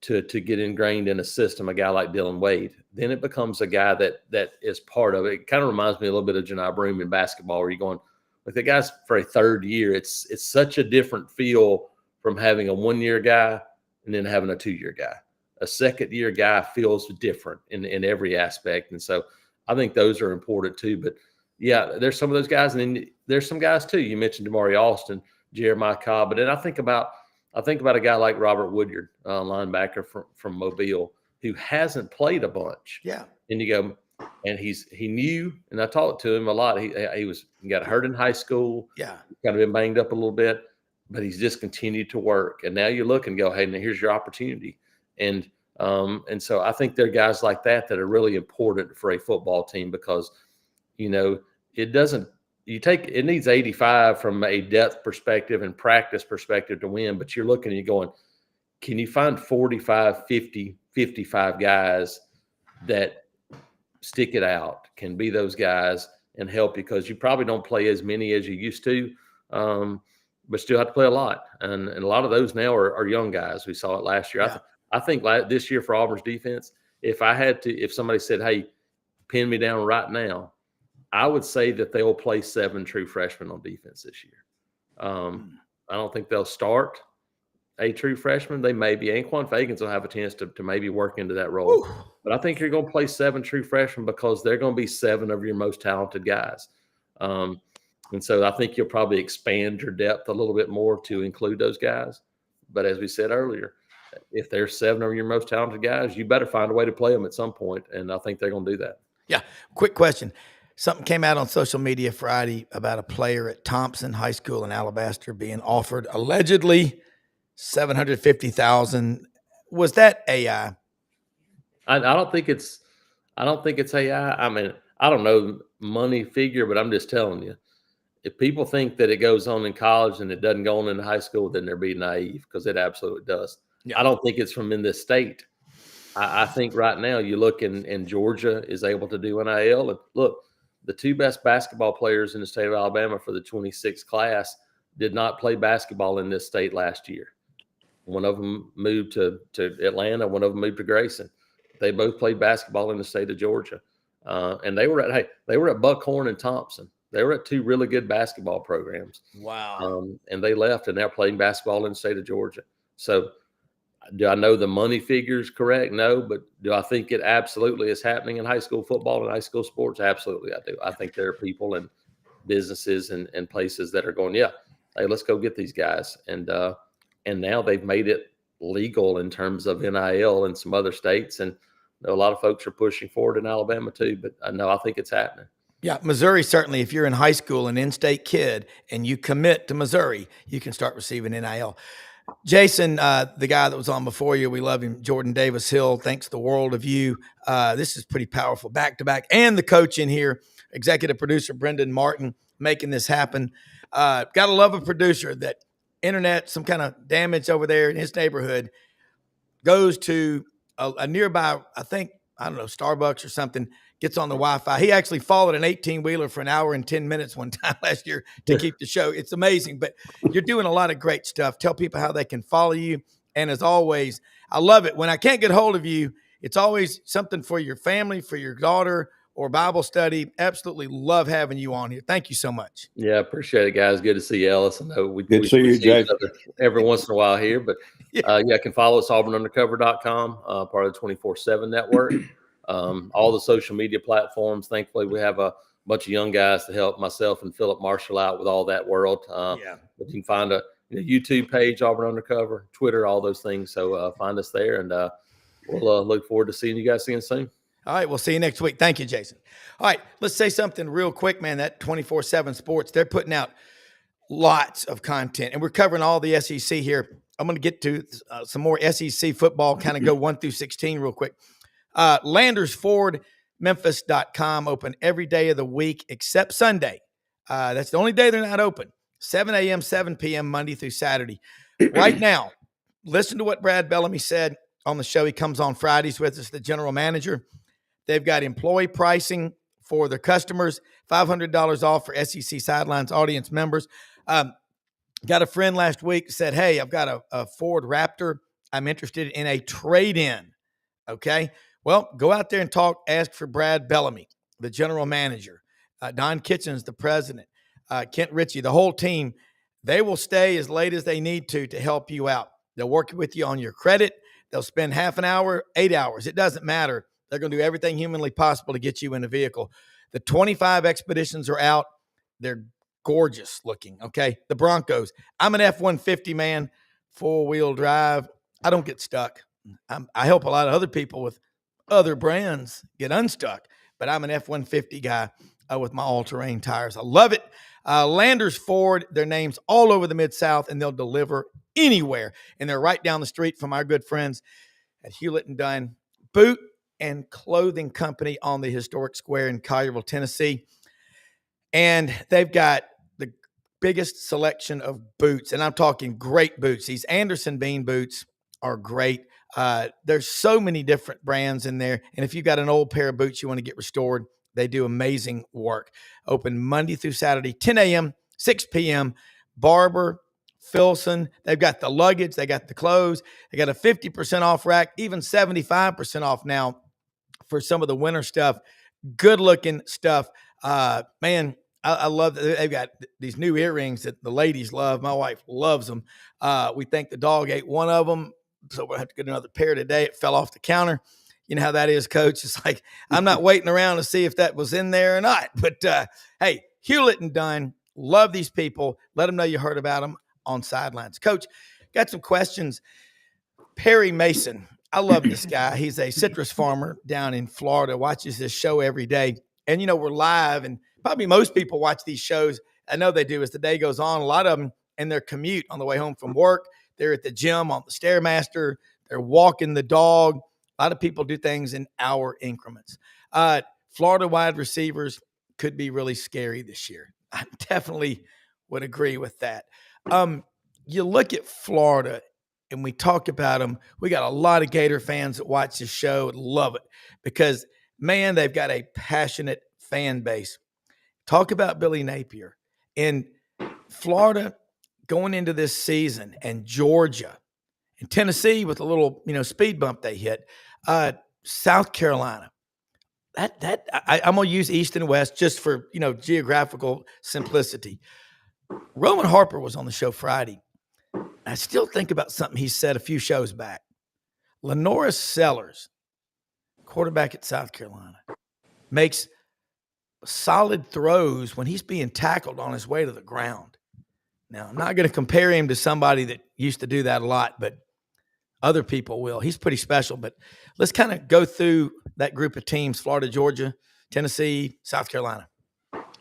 to get ingrained in a system, a guy like Dylan Wade, then it becomes a guy that is part of it. It kind of reminds me a little bit of Janai Broome in basketball, where you're going, like, the guys for a third year, it's such a different feel from having a 1 year guy and then having a 2 year guy. A second year guy feels different in every aspect. And so I think those are important too. But yeah, there's some of those guys. And then there's some guys too. You mentioned Damari Austin, Jeremiah Cobb. But then I think about a guy like Robert Woodyard, linebacker from Mobile, who hasn't played a bunch. Yeah. And you go, and he knew, and I talked to him a lot. He got hurt in high school. Yeah. Kind of been banged up a little bit, but he's just continued to work. And now you look and go, hey, now here's your opportunity. And so I think there are guys like that are really important for a football team because, it needs 85 from a depth perspective and practice perspective to win, but you're looking and you're going, can you find 45, 50, 55 guys that stick it out, can be those guys and help, because you probably don't play as many as you used to, but still have to play a lot. And a lot of those now are young guys. We saw it last year. Yeah. I think this year for Auburn's defense, if somebody said, hey, pin me down right now, I would say that they'll play 7 true freshmen on defense this year. I don't think they'll start a true freshman. They may be. Anquan Fagans will have a chance to maybe work into that role. Ooh. But I think you're going to play 7 true freshmen because they're going to be 7 of your most talented guys. And so I think you'll probably expand your depth a little bit more to include those guys. But as we said earlier, if there's 7 of your most talented guys, you better find a way to play them at some point. And I think they're going to do that. Yeah. Quick question. Something came out on social media Friday about a player at Thompson High School in Alabaster being offered allegedly $750,000. Was that AI? I don't think it's AI. I mean, I don't know money figure, but I'm just telling you, if people think that it goes on in college and it doesn't go on in high school, then they're being naive, because it absolutely does. Yeah. I don't think it's from in this state. I think right now you look and Georgia is able to do NIL. And look, the 2 best basketball players in the state of Alabama for the 26th class did not play basketball in this state last year. One of them moved to Atlanta. One of them moved to Grayson. They both played basketball in the state of Georgia. And they were at Buckhorn and Thompson. They were at 2 really good basketball programs. Wow. And they left, and they're playing basketball in the state of Georgia. So do I know the money figures correct? No. But do I think it absolutely is happening in high school football and high school sports? Absolutely, I do. I think there are people and businesses and places that are going, yeah, hey, let's go get these guys. And now they've made it legal in terms of NIL in some other states. And a lot of folks are pushing forward in Alabama too, but I think it's happening. Yeah, Missouri, certainly, if you're in high school, an in-state kid, and you commit to Missouri, you can start receiving NIL. Jason, the guy that was on before you, we love him, Jordan Davis Hill, thanks the world of you. This is pretty powerful, back-to-back. And the coach in here, executive producer Brendan Martin, making this happen. Got to love a producer that internet, some kind of damage over there in his neighborhood, goes to a nearby, I don't know, Starbucks or something, gets on the Wi-Fi. He actually followed an 18-wheeler for an hour and 10 minutes one time last year to keep the show. It's amazing, but you're doing a lot of great stuff. Tell people how they can follow you. And as always, I love it. When I can't get hold of you, it's always something for your family, for your daughter, or Bible study. Absolutely love having you on here. Thank you so much. Yeah, appreciate it, guys. Good to see you, Ellis. I know we Good to see you, Jay. Every once in a while here, but yeah, can follow us, auburnundercover.com, part of the 24/7 network. All the social media platforms. Thankfully, we have a bunch of young guys to help myself and Philip Marshall out with all that world. But you can find a YouTube page, Auburn Undercover, Twitter, all those things. So find us there, and we'll look forward to seeing you guys again soon. All right, we'll see you next week. Thank you, Jason. All right, let's say something real quick, man. That 24/7 Sports, they're putting out lots of content, and we're covering all the SEC here. I'm going to get to some more SEC football, kind of go 1 through 16 real quick. Landers Ford, Memphis.com, open every day of the week except Sunday. That's the only day they're not open. 7 a.m., 7 p.m., Monday through Saturday. Right now, listen to what Brad Bellamy said on the show. He comes on Fridays with us, the general manager. They've got employee pricing for their customers, $500 off for SEC Sidelines audience members. Got a friend last week said, hey, I've got a Ford Raptor. I'm interested in a trade-in. Okay. Well, go out there and ask for Brad Bellamy, the general manager. Don Kitchens, the president. Kent Ritchie, the whole team. They will stay as late as they need to help you out. They'll work with you on your credit. They'll spend half an hour, 8 hours. It doesn't matter. They're going to do everything humanly possible to get you in a vehicle. The 25 Expeditions are out. They're gorgeous looking, okay? The Broncos. I'm an F-150 man, four-wheel drive. I don't get stuck. I help a lot of other people with other brands get unstuck, but I'm an F-150 guy with my all-terrain tires. I love it. Landers Ford, their name's all over the Mid-South, and they'll deliver anywhere. And they're right down the street from our good friends at Hewlett and Dunn Boot and Clothing Company on the historic square in Collierville, Tennessee. And they've got the biggest selection of boots, and I'm talking great boots. These Anderson Bean boots are great. There's so many different brands in there. And if you've got an old pair of boots you want to get restored, they do amazing work. Open Monday through Saturday, 10 a.m., 6 p.m. Barber, Filson. They've got the luggage. They got the clothes. They got a 50% off rack, even 75% off now for some of the winter stuff. Good looking stuff. Man, I love that. They've got these new earrings that the ladies love. My wife loves them. We think the dog ate one of them, so we'll have to get another pair today. It fell off the counter. You know how that is, Coach. It's like, I'm not waiting around to see if that was in there or not. But, hey, Hewlett and Dunn, love these people. Let them know you heard about them on Sidelines. Coach, got some questions. Perry Mason, I love this guy. He's a citrus farmer down in Florida, watches this show every day. And, we're live, and probably most people watch these shows. I know they do as the day goes on. A lot of them in their commute on the way home from work, they're at the gym on the Stairmaster, they're walking the dog. A lot of people do things in hour increments. Florida wide receivers could be really scary this year. I definitely would agree with that. You look at Florida, and we talk about them. We got a lot of Gator fans that watch this show and love it because, man, they've got a passionate fan base. Talk about Billy Napier. In Florida, going into this season, and Georgia, and Tennessee with a little, speed bump they hit. South Carolina. I'm going to use East and West just for, geographical simplicity. Roman Harper was on the show Friday. I still think about something he said a few shows back. Lenoris Sellers, quarterback at South Carolina, makes solid throws when he's being tackled on his way to the ground. Now, I'm not going to compare him to somebody that used to do that a lot, but other people will. He's pretty special. But let's kind of go through that group of teams: Florida, Georgia, Tennessee, South Carolina.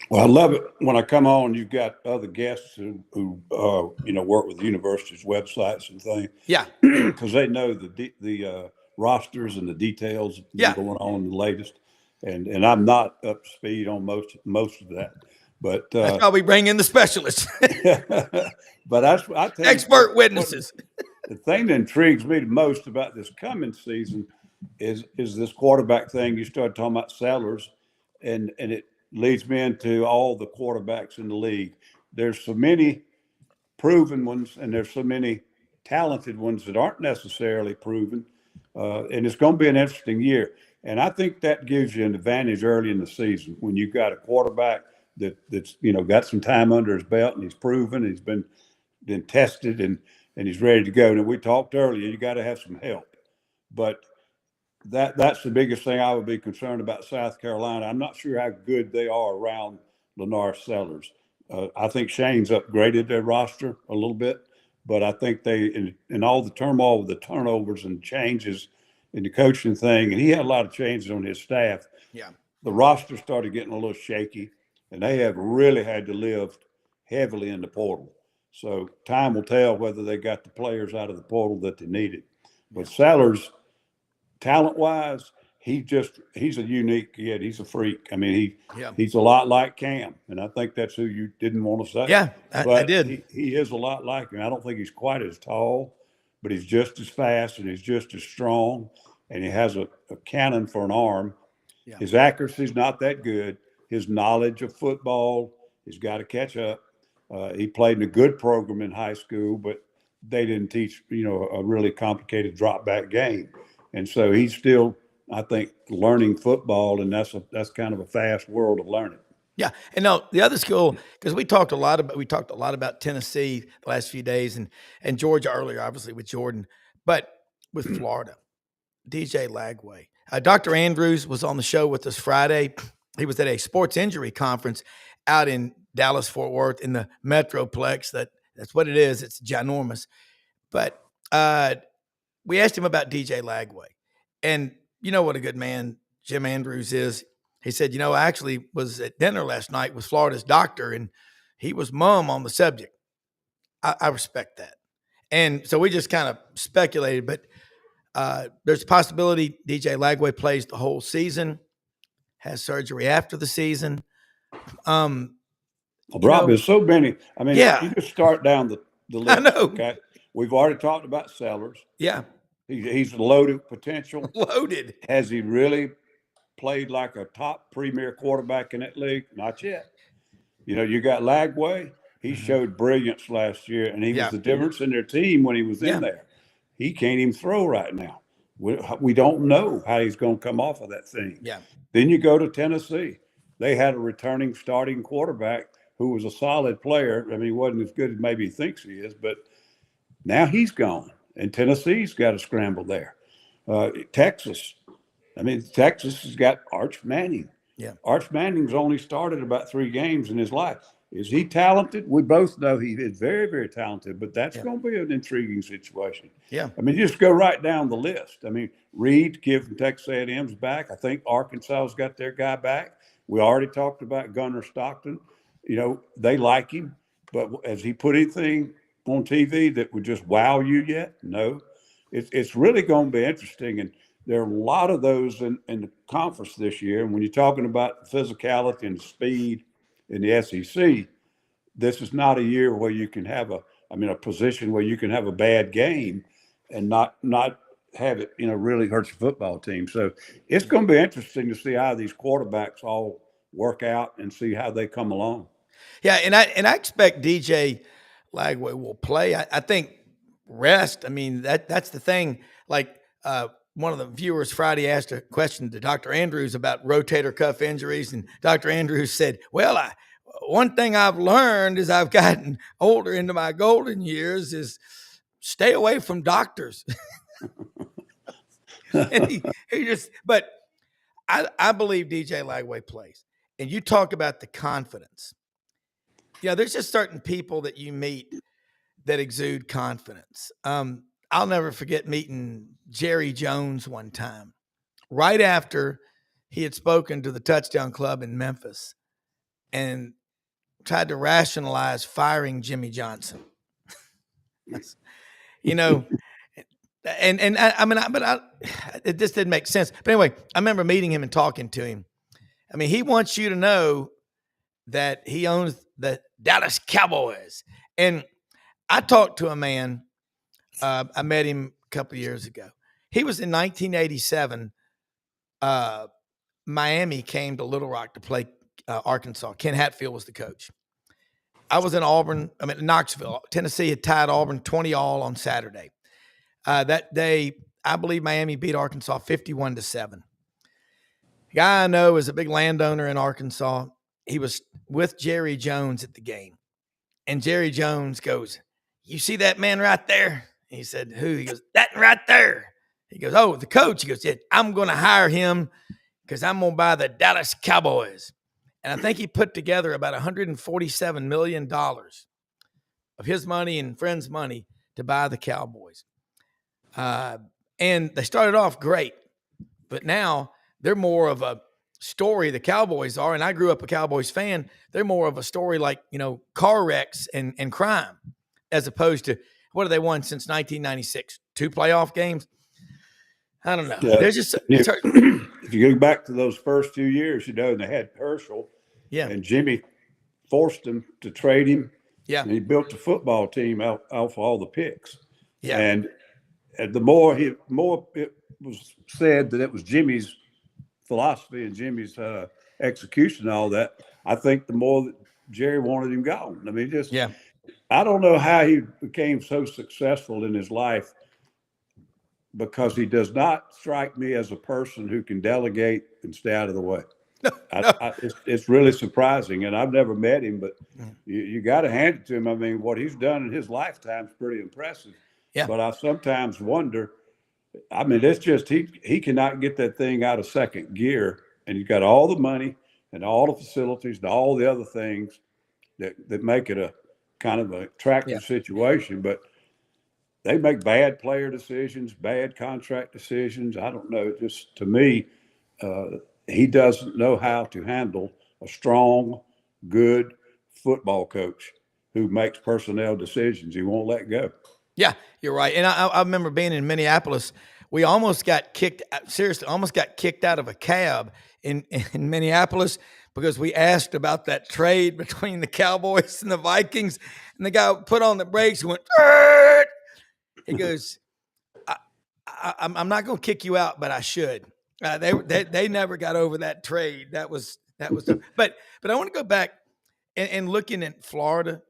Well, I love it when I come on. You've got other guests who work with universities' websites and things. Yeah, because they know the rosters and the details going on the latest. And I'm not up to speed on most of that. But that's why we bring in the specialists, but I tell expert witnesses. The thing that intrigues me the most about this coming season is this quarterback thing. You started talking about Sellers, and it leads me into all the quarterbacks in the league. There's so many proven ones, and there's so many talented ones that aren't necessarily proven, and it's going to be an interesting year. And I think that gives you an advantage early in the season when you've got a quarterback that's got some time under his belt and he's proven, he's been tested, and he's ready to go. And we talked earlier, you got to have some help. But that's the biggest thing I would be concerned about South Carolina. I'm not sure how good they are around Lennar Sellers. I think Shane's upgraded their roster a little bit, but I think they, in all the turmoil with the turnovers and changes in the coaching thing, and he had a lot of changes on his staff. Yeah, the roster started getting a little shaky, and they have really had to live heavily in the portal. So time will tell whether they got the players out of the portal that they needed. But Sellers, talent-wise, he's a unique kid. He's a freak. I mean, he's a lot like Cam, and I think that's who you didn't want to say. Yeah, I did. He is a lot like him. I don't think he's quite as tall, but he's just as fast and he's just as strong, and he has a cannon for an arm. Yeah. His accuracy's not that good. His knowledge of football, he's got to catch up. He played in a good program in high school, but they didn't teach, a really complicated drop back game. And so he's still, I think, learning football, and that's kind of a fast world of learning. Yeah, and no, the other school, because we talked a lot about Tennessee the last few days, and Georgia earlier, obviously with Jordan, but with Florida, DJ Lagway. Dr. Andrews was on the show with us Friday. He was at a sports injury conference out in Dallas, Fort Worth, in the Metroplex. That's what it is. It's ginormous. But we asked him about DJ Lagway. And you know what a good man Jim Andrews is. He said, I actually was at dinner last night with Florida's doctor, and he was mum on the subject. I respect that. And so we just kind of speculated, but there's a possibility DJ Lagway plays the whole season, has surgery after the season. Rob, there's so many. I mean, you just start down the list. I know. Okay, we've already talked about Sellers. Yeah, he's loaded potential. Loaded. Has he really played like a top premier quarterback in that league? Not yet. You got Lagway. He showed brilliance last year, and he was the difference in their team when he was in there. He can't even throw right now. We don't know how he's going to come off of that thing. Yeah. Then you go to Tennessee. They had a returning starting quarterback who was a solid player. I mean, he wasn't as good as maybe he thinks he is, but now he's gone, and Tennessee's got to scramble there. Texas has got Arch Manning. Yeah. Arch Manning's only started about 3 games in his life. Is he talented? We both know he is very, very talented, but that's going to be an intriguing situation. Yeah. I mean, just go right down the list. I mean, Reed, kid from Texas A&M's back. I think Arkansas's got their guy back. We already talked about Gunnar Stockton. They like him, but has he put anything on TV that would just wow you yet? No. It's really going to be interesting, and there are a lot of those in the conference this year. And when you're talking about physicality and speed in the SEC, this is not a year where you can have a position where you can have a bad game and not have it, really hurt your football team. So it's going to be interesting to see how these quarterbacks all work out and see how they come along. Yeah, and I expect DJ Lagway will play. I think rest. I mean, that's the thing. Like one of the viewers Friday asked a question to Dr. Andrews about rotator cuff injuries, and Dr. Andrews said, "Well, one thing I've learned as I've gotten older into my golden years is stay away from doctors." And but I believe DJ Lagway plays. And you talk about the confidence. there's just certain people that you meet that exude confidence. I'll never forget meeting Jerry Jones one time, right after he had spoken to the Touchdown Club in Memphis and tried to rationalize firing Jimmy Johnson. It just didn't make sense. But anyway, I remember meeting him and talking to him. I mean, he wants you to know that he owns the Dallas Cowboys. And I talked to a man, I met him a couple of years ago. He was in 1987. Miami came to Little Rock to play Arkansas. Ken Hatfield was the coach. I was in Knoxville. Tennessee had tied Auburn 20-all on Saturday. That day, I believe Miami beat Arkansas 51-7. The guy I know is a big landowner in Arkansas. He was with Jerry Jones at the game. And Jerry Jones goes, "You see that man right there?" He said, "Who?" He goes, "That right there." He goes, "Oh, the coach." He goes, "Yeah, I'm going to hire him because I'm going to buy the Dallas Cowboys." And I think he put together about $147 million of his money and friends' money to buy the Cowboys. And they started off great, but now they're more of a story, the Cowboys are, and I grew up a Cowboys fan. They're more of a story like, car wrecks and crime, as opposed to what have they won since 1996? 2 playoff games? I don't know. Yeah. There's just if you go back to those first few years, they had Herschel, and Jimmy forced him to trade him. Yeah. And he built a football team out of all the picks. Yeah. And the more it was said that it was Jimmy's philosophy and Jimmy's execution and all that, I think the more that Jerry wanted him gone. I mean, I don't know how he became so successful in his life, because he does not strike me as a person who can delegate and stay out of the way. It's really surprising, and I've never met him, but you got to hand it to him. I mean, what he's done in his lifetime is pretty impressive. Yeah. But I sometimes wonder, I mean, it's just he cannot get that thing out of second gear, and he's got all the money and all the facilities and all the other things that make it a kind of an attractive situation. But they make bad player decisions, bad contract decisions. I don't know. Just to me, he doesn't know how to handle a strong, good football coach who makes personnel decisions. He won't let go. Yeah, you're right. And I remember being in Minneapolis. We almost got kicked out of a cab in Minneapolis because we asked about that trade between the Cowboys and the Vikings. And the guy put on the brakes and went, "Dirt!" He goes, I'm not going to kick you out, but I should. They never got over that trade. That was tough. But I want to go back and looking at Florida.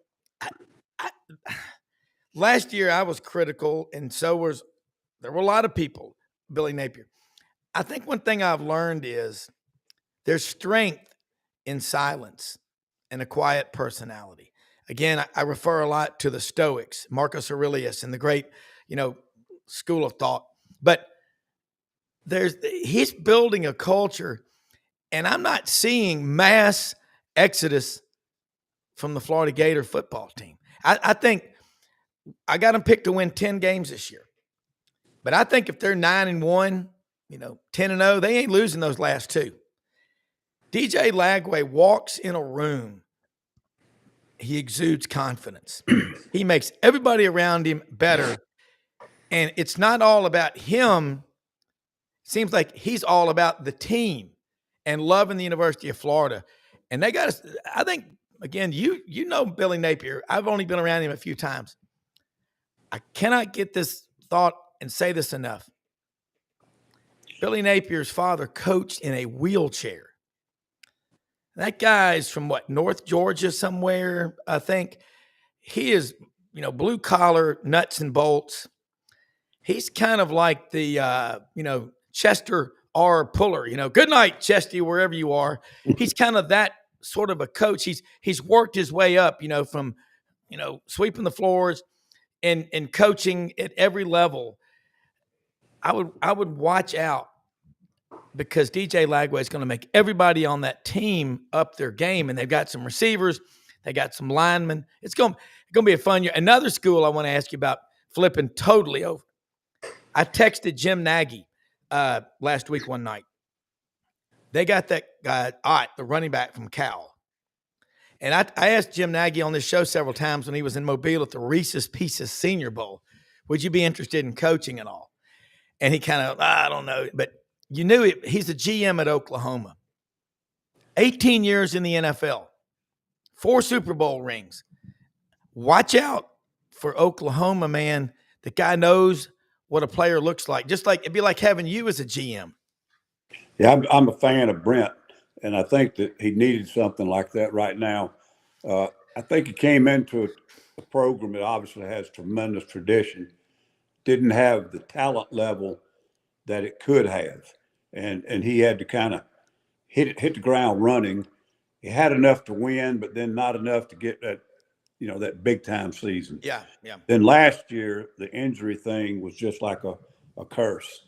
Last year I was critical, and there were a lot of people, Billy Napier. I think one thing I've learned is there's strength in silence and a quiet personality. Again, I refer a lot to the Stoics, Marcus Aurelius, and the great, school of thought. But he's building a culture, and I'm not seeing mass exodus from the Florida Gator football team. I think I got them picked to win 10 games this year. But I think if they're 9-1, 10-0, they ain't losing those last 2. DJ Lagway walks in a room. He exudes confidence. He makes everybody around him better. And it's not all about him. Seems like he's all about the team and loving the University of Florida. And they got us, I think, again, you know Billy Napier. I've only been around him a few times. I cannot get this thought and say this enough. Billy Napier's father coached in a wheelchair. That guy's from North Georgia somewhere, I think. He is, blue collar, nuts and bolts. He's kind of like the, Chester R. Puller, good night, Chesty, wherever you are. He's kind of that sort of a coach. He's worked his way up, from, sweeping the floors and coaching at every level. I would watch out, because DJ Lagway is going to make everybody on that team up their game, and they've got some receivers. They got some linemen. It's going to be a fun year. Another school I want to ask you about, flipping totally over. I texted Jim Nagy last week one night. They got that guy, Ott, the running back from Cal. And I asked Jim Nagy on this show several times when he was in Mobile at the Reese's Pieces Senior Bowl, would you be interested in coaching and all? And he kind of, I don't know. But you knew it. He's a GM at Oklahoma. 18 years in the NFL. 4 Super Bowl rings. Watch out for Oklahoma, man. The guy knows what a player looks like. Just like it'd be like having you as a GM. Yeah, I'm a fan of Brent, and I think that he needed something like that right now. I think he came into a program that obviously has tremendous tradition, didn't have the talent level that it could have, and he had to kind of hit the ground running. He had enough to win, but then not enough to get that, that big time season. Yeah. Then last year, the injury thing was just like a curse.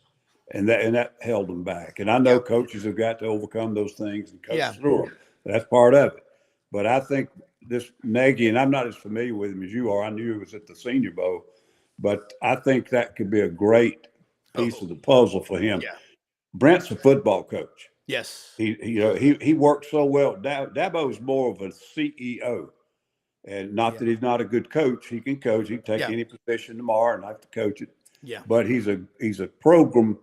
And that held them back. And I know coaches have got to overcome those things and coach through them. That's part of it. But I think this Nagy, and I'm not as familiar with him as you are. I knew he was at the Senior Bowl, but I think that could be a great piece of the puzzle for him. Yeah. Brent's a football coach. Yes. He worked so well. Dabo is more of a CEO, and not that he's not a good coach. He can coach. He can take any position tomorrow and have to coach it. Yeah. But he's a program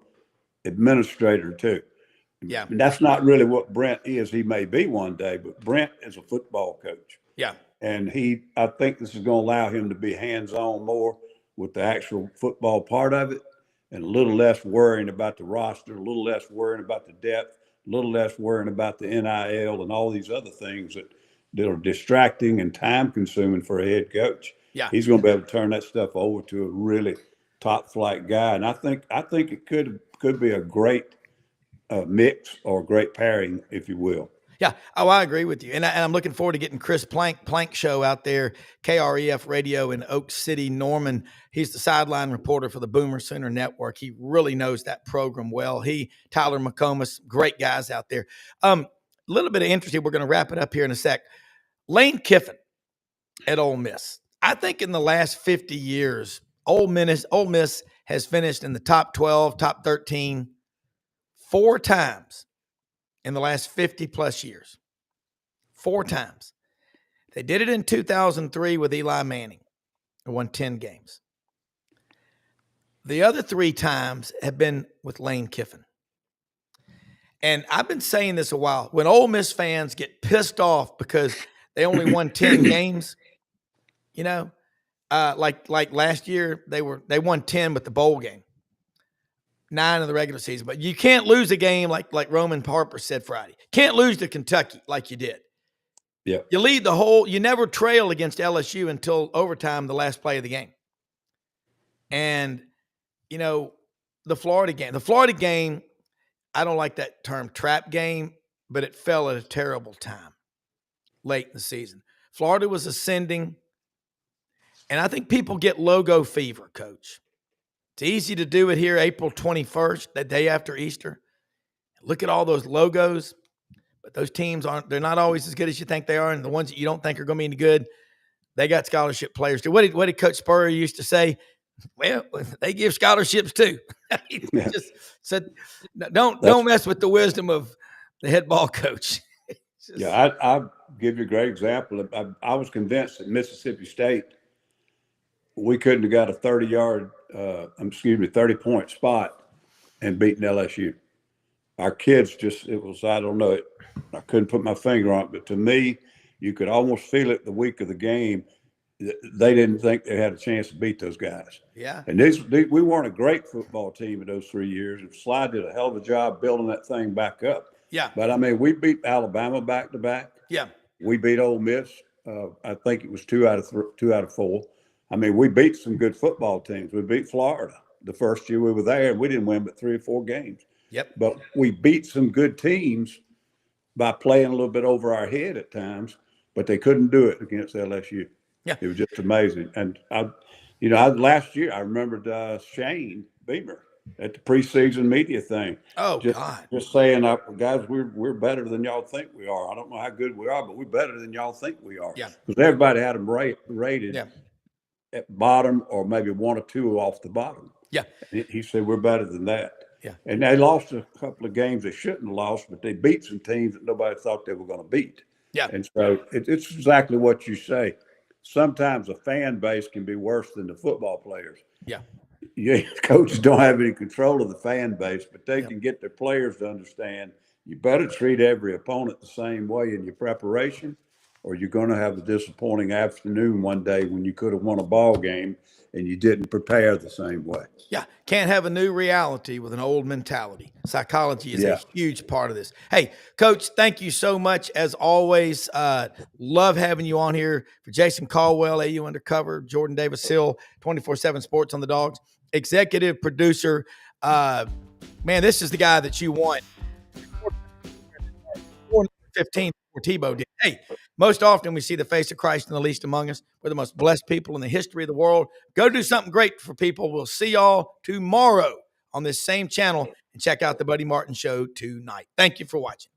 administrator too. Yeah. And that's not really what Brent is. He may be one day, but Brent is a football coach. Yeah. And I think this is going to allow him to be hands-on more with the actual football part of it, and a little less worrying about the roster, a little less worrying about the depth, a little less worrying about the NIL and all these other things that are distracting and time-consuming for a head coach. Yeah. He's going to be able to turn that stuff over to a really top-flight guy, and I think it could be a great mix or a great pairing, if you will. Yeah. Oh, I agree with you. And I'm looking forward to getting Chris Plank show out there, KREF Radio in Oak City, Norman. He's the sideline reporter for the Boomer Center Network. He really knows that program well. Tyler McComas, great guys out there. A little bit of interesting. We're going to wrap it up here in a sec. Lane Kiffin at Ole Miss. I think in the last 50 years, Ole Miss has finished in the top 12, top 13 4 times in the last 50 plus years. 4 times. They did it in 2003 with Eli Manning. They won 10 games. The other 3 times have been with Lane Kiffin. And I've been saying this a while. When Ole Miss fans get pissed off because they only won 10 games, like last year, they won 10 with the bowl game, 9 in the regular season. But you can't lose a game like Roman Harper said Friday. Can't lose to Kentucky like you did. Yeah. You lead you never trail against LSU until overtime, the last play of the game. And, the Florida game, I don't like that term trap game, but it fell at a terrible time late in the season. Florida was ascending. And I think people get logo fever, Coach. It's easy to do it here April 21st, that day after Easter. Look at all those logos, but those teams they're not always as good as you think they are, and the ones that you don't think are going to be any good, they got scholarship players too. What did Coach Spurrier used to say? Well, they give scholarships too. He just said, don't mess with the wisdom of the head ball coach. I'll give you a great example. I was convinced that Mississippi State, we couldn't have got a 30-point spot and beaten LSU. Our kids I don't know it. I couldn't put my finger on it, but to me, you could almost feel it the week of the game. They didn't think they had a chance to beat those guys. Yeah. And we weren't a great football team in those 3 years. Slide did a hell of a job building that thing back up. Yeah. But, we beat Alabama back-to-back. Yeah. We beat Ole Miss. I think it was 2 out of 4. We beat some good football teams. We beat Florida the first year we were there, and we didn't win but 3 or 4 games. Yep. But we beat some good teams by playing a little bit over our head at times, but they couldn't do it against LSU. Yeah. It was just amazing. And last year I remembered Shane Beamer. at the preseason media thing. Oh, God. Just saying, guys, we're better than y'all think we are. I don't know how good we are, but we're better than y'all think we are. Yeah. Because everybody had them rated at bottom or maybe one or two off the bottom. Yeah. He said, we're better than that. Yeah. And they lost a couple of games they shouldn't have lost, but they beat some teams that nobody thought they were going to beat. Yeah. And so it's exactly what you say. Sometimes a fan base can be worse than the football players. Yeah. Yeah, coaches don't have any control of the fan base, but they can get their players to understand you better treat every opponent the same way in your preparation, or you're going to have a disappointing afternoon one day when you could have won a ball game and you didn't prepare the same way. Yeah, can't have a new reality with an old mentality. Psychology is a huge part of this. Hey, Coach, thank you so much as always. Love having you on here. For Jason Caldwell, AU Undercover, Jordan Davis-Hill, 24/7 Sports on the Dogs, executive producer. Man, this is the guy that you want. 15 before Tebow did. Hey, most often we see the face of Christ in the least among us. We're the most blessed people in the history of the world. Go do something great for people. We'll see y'all tomorrow on this same channel, and check out the Buddy Martin Show tonight. Thank you for watching.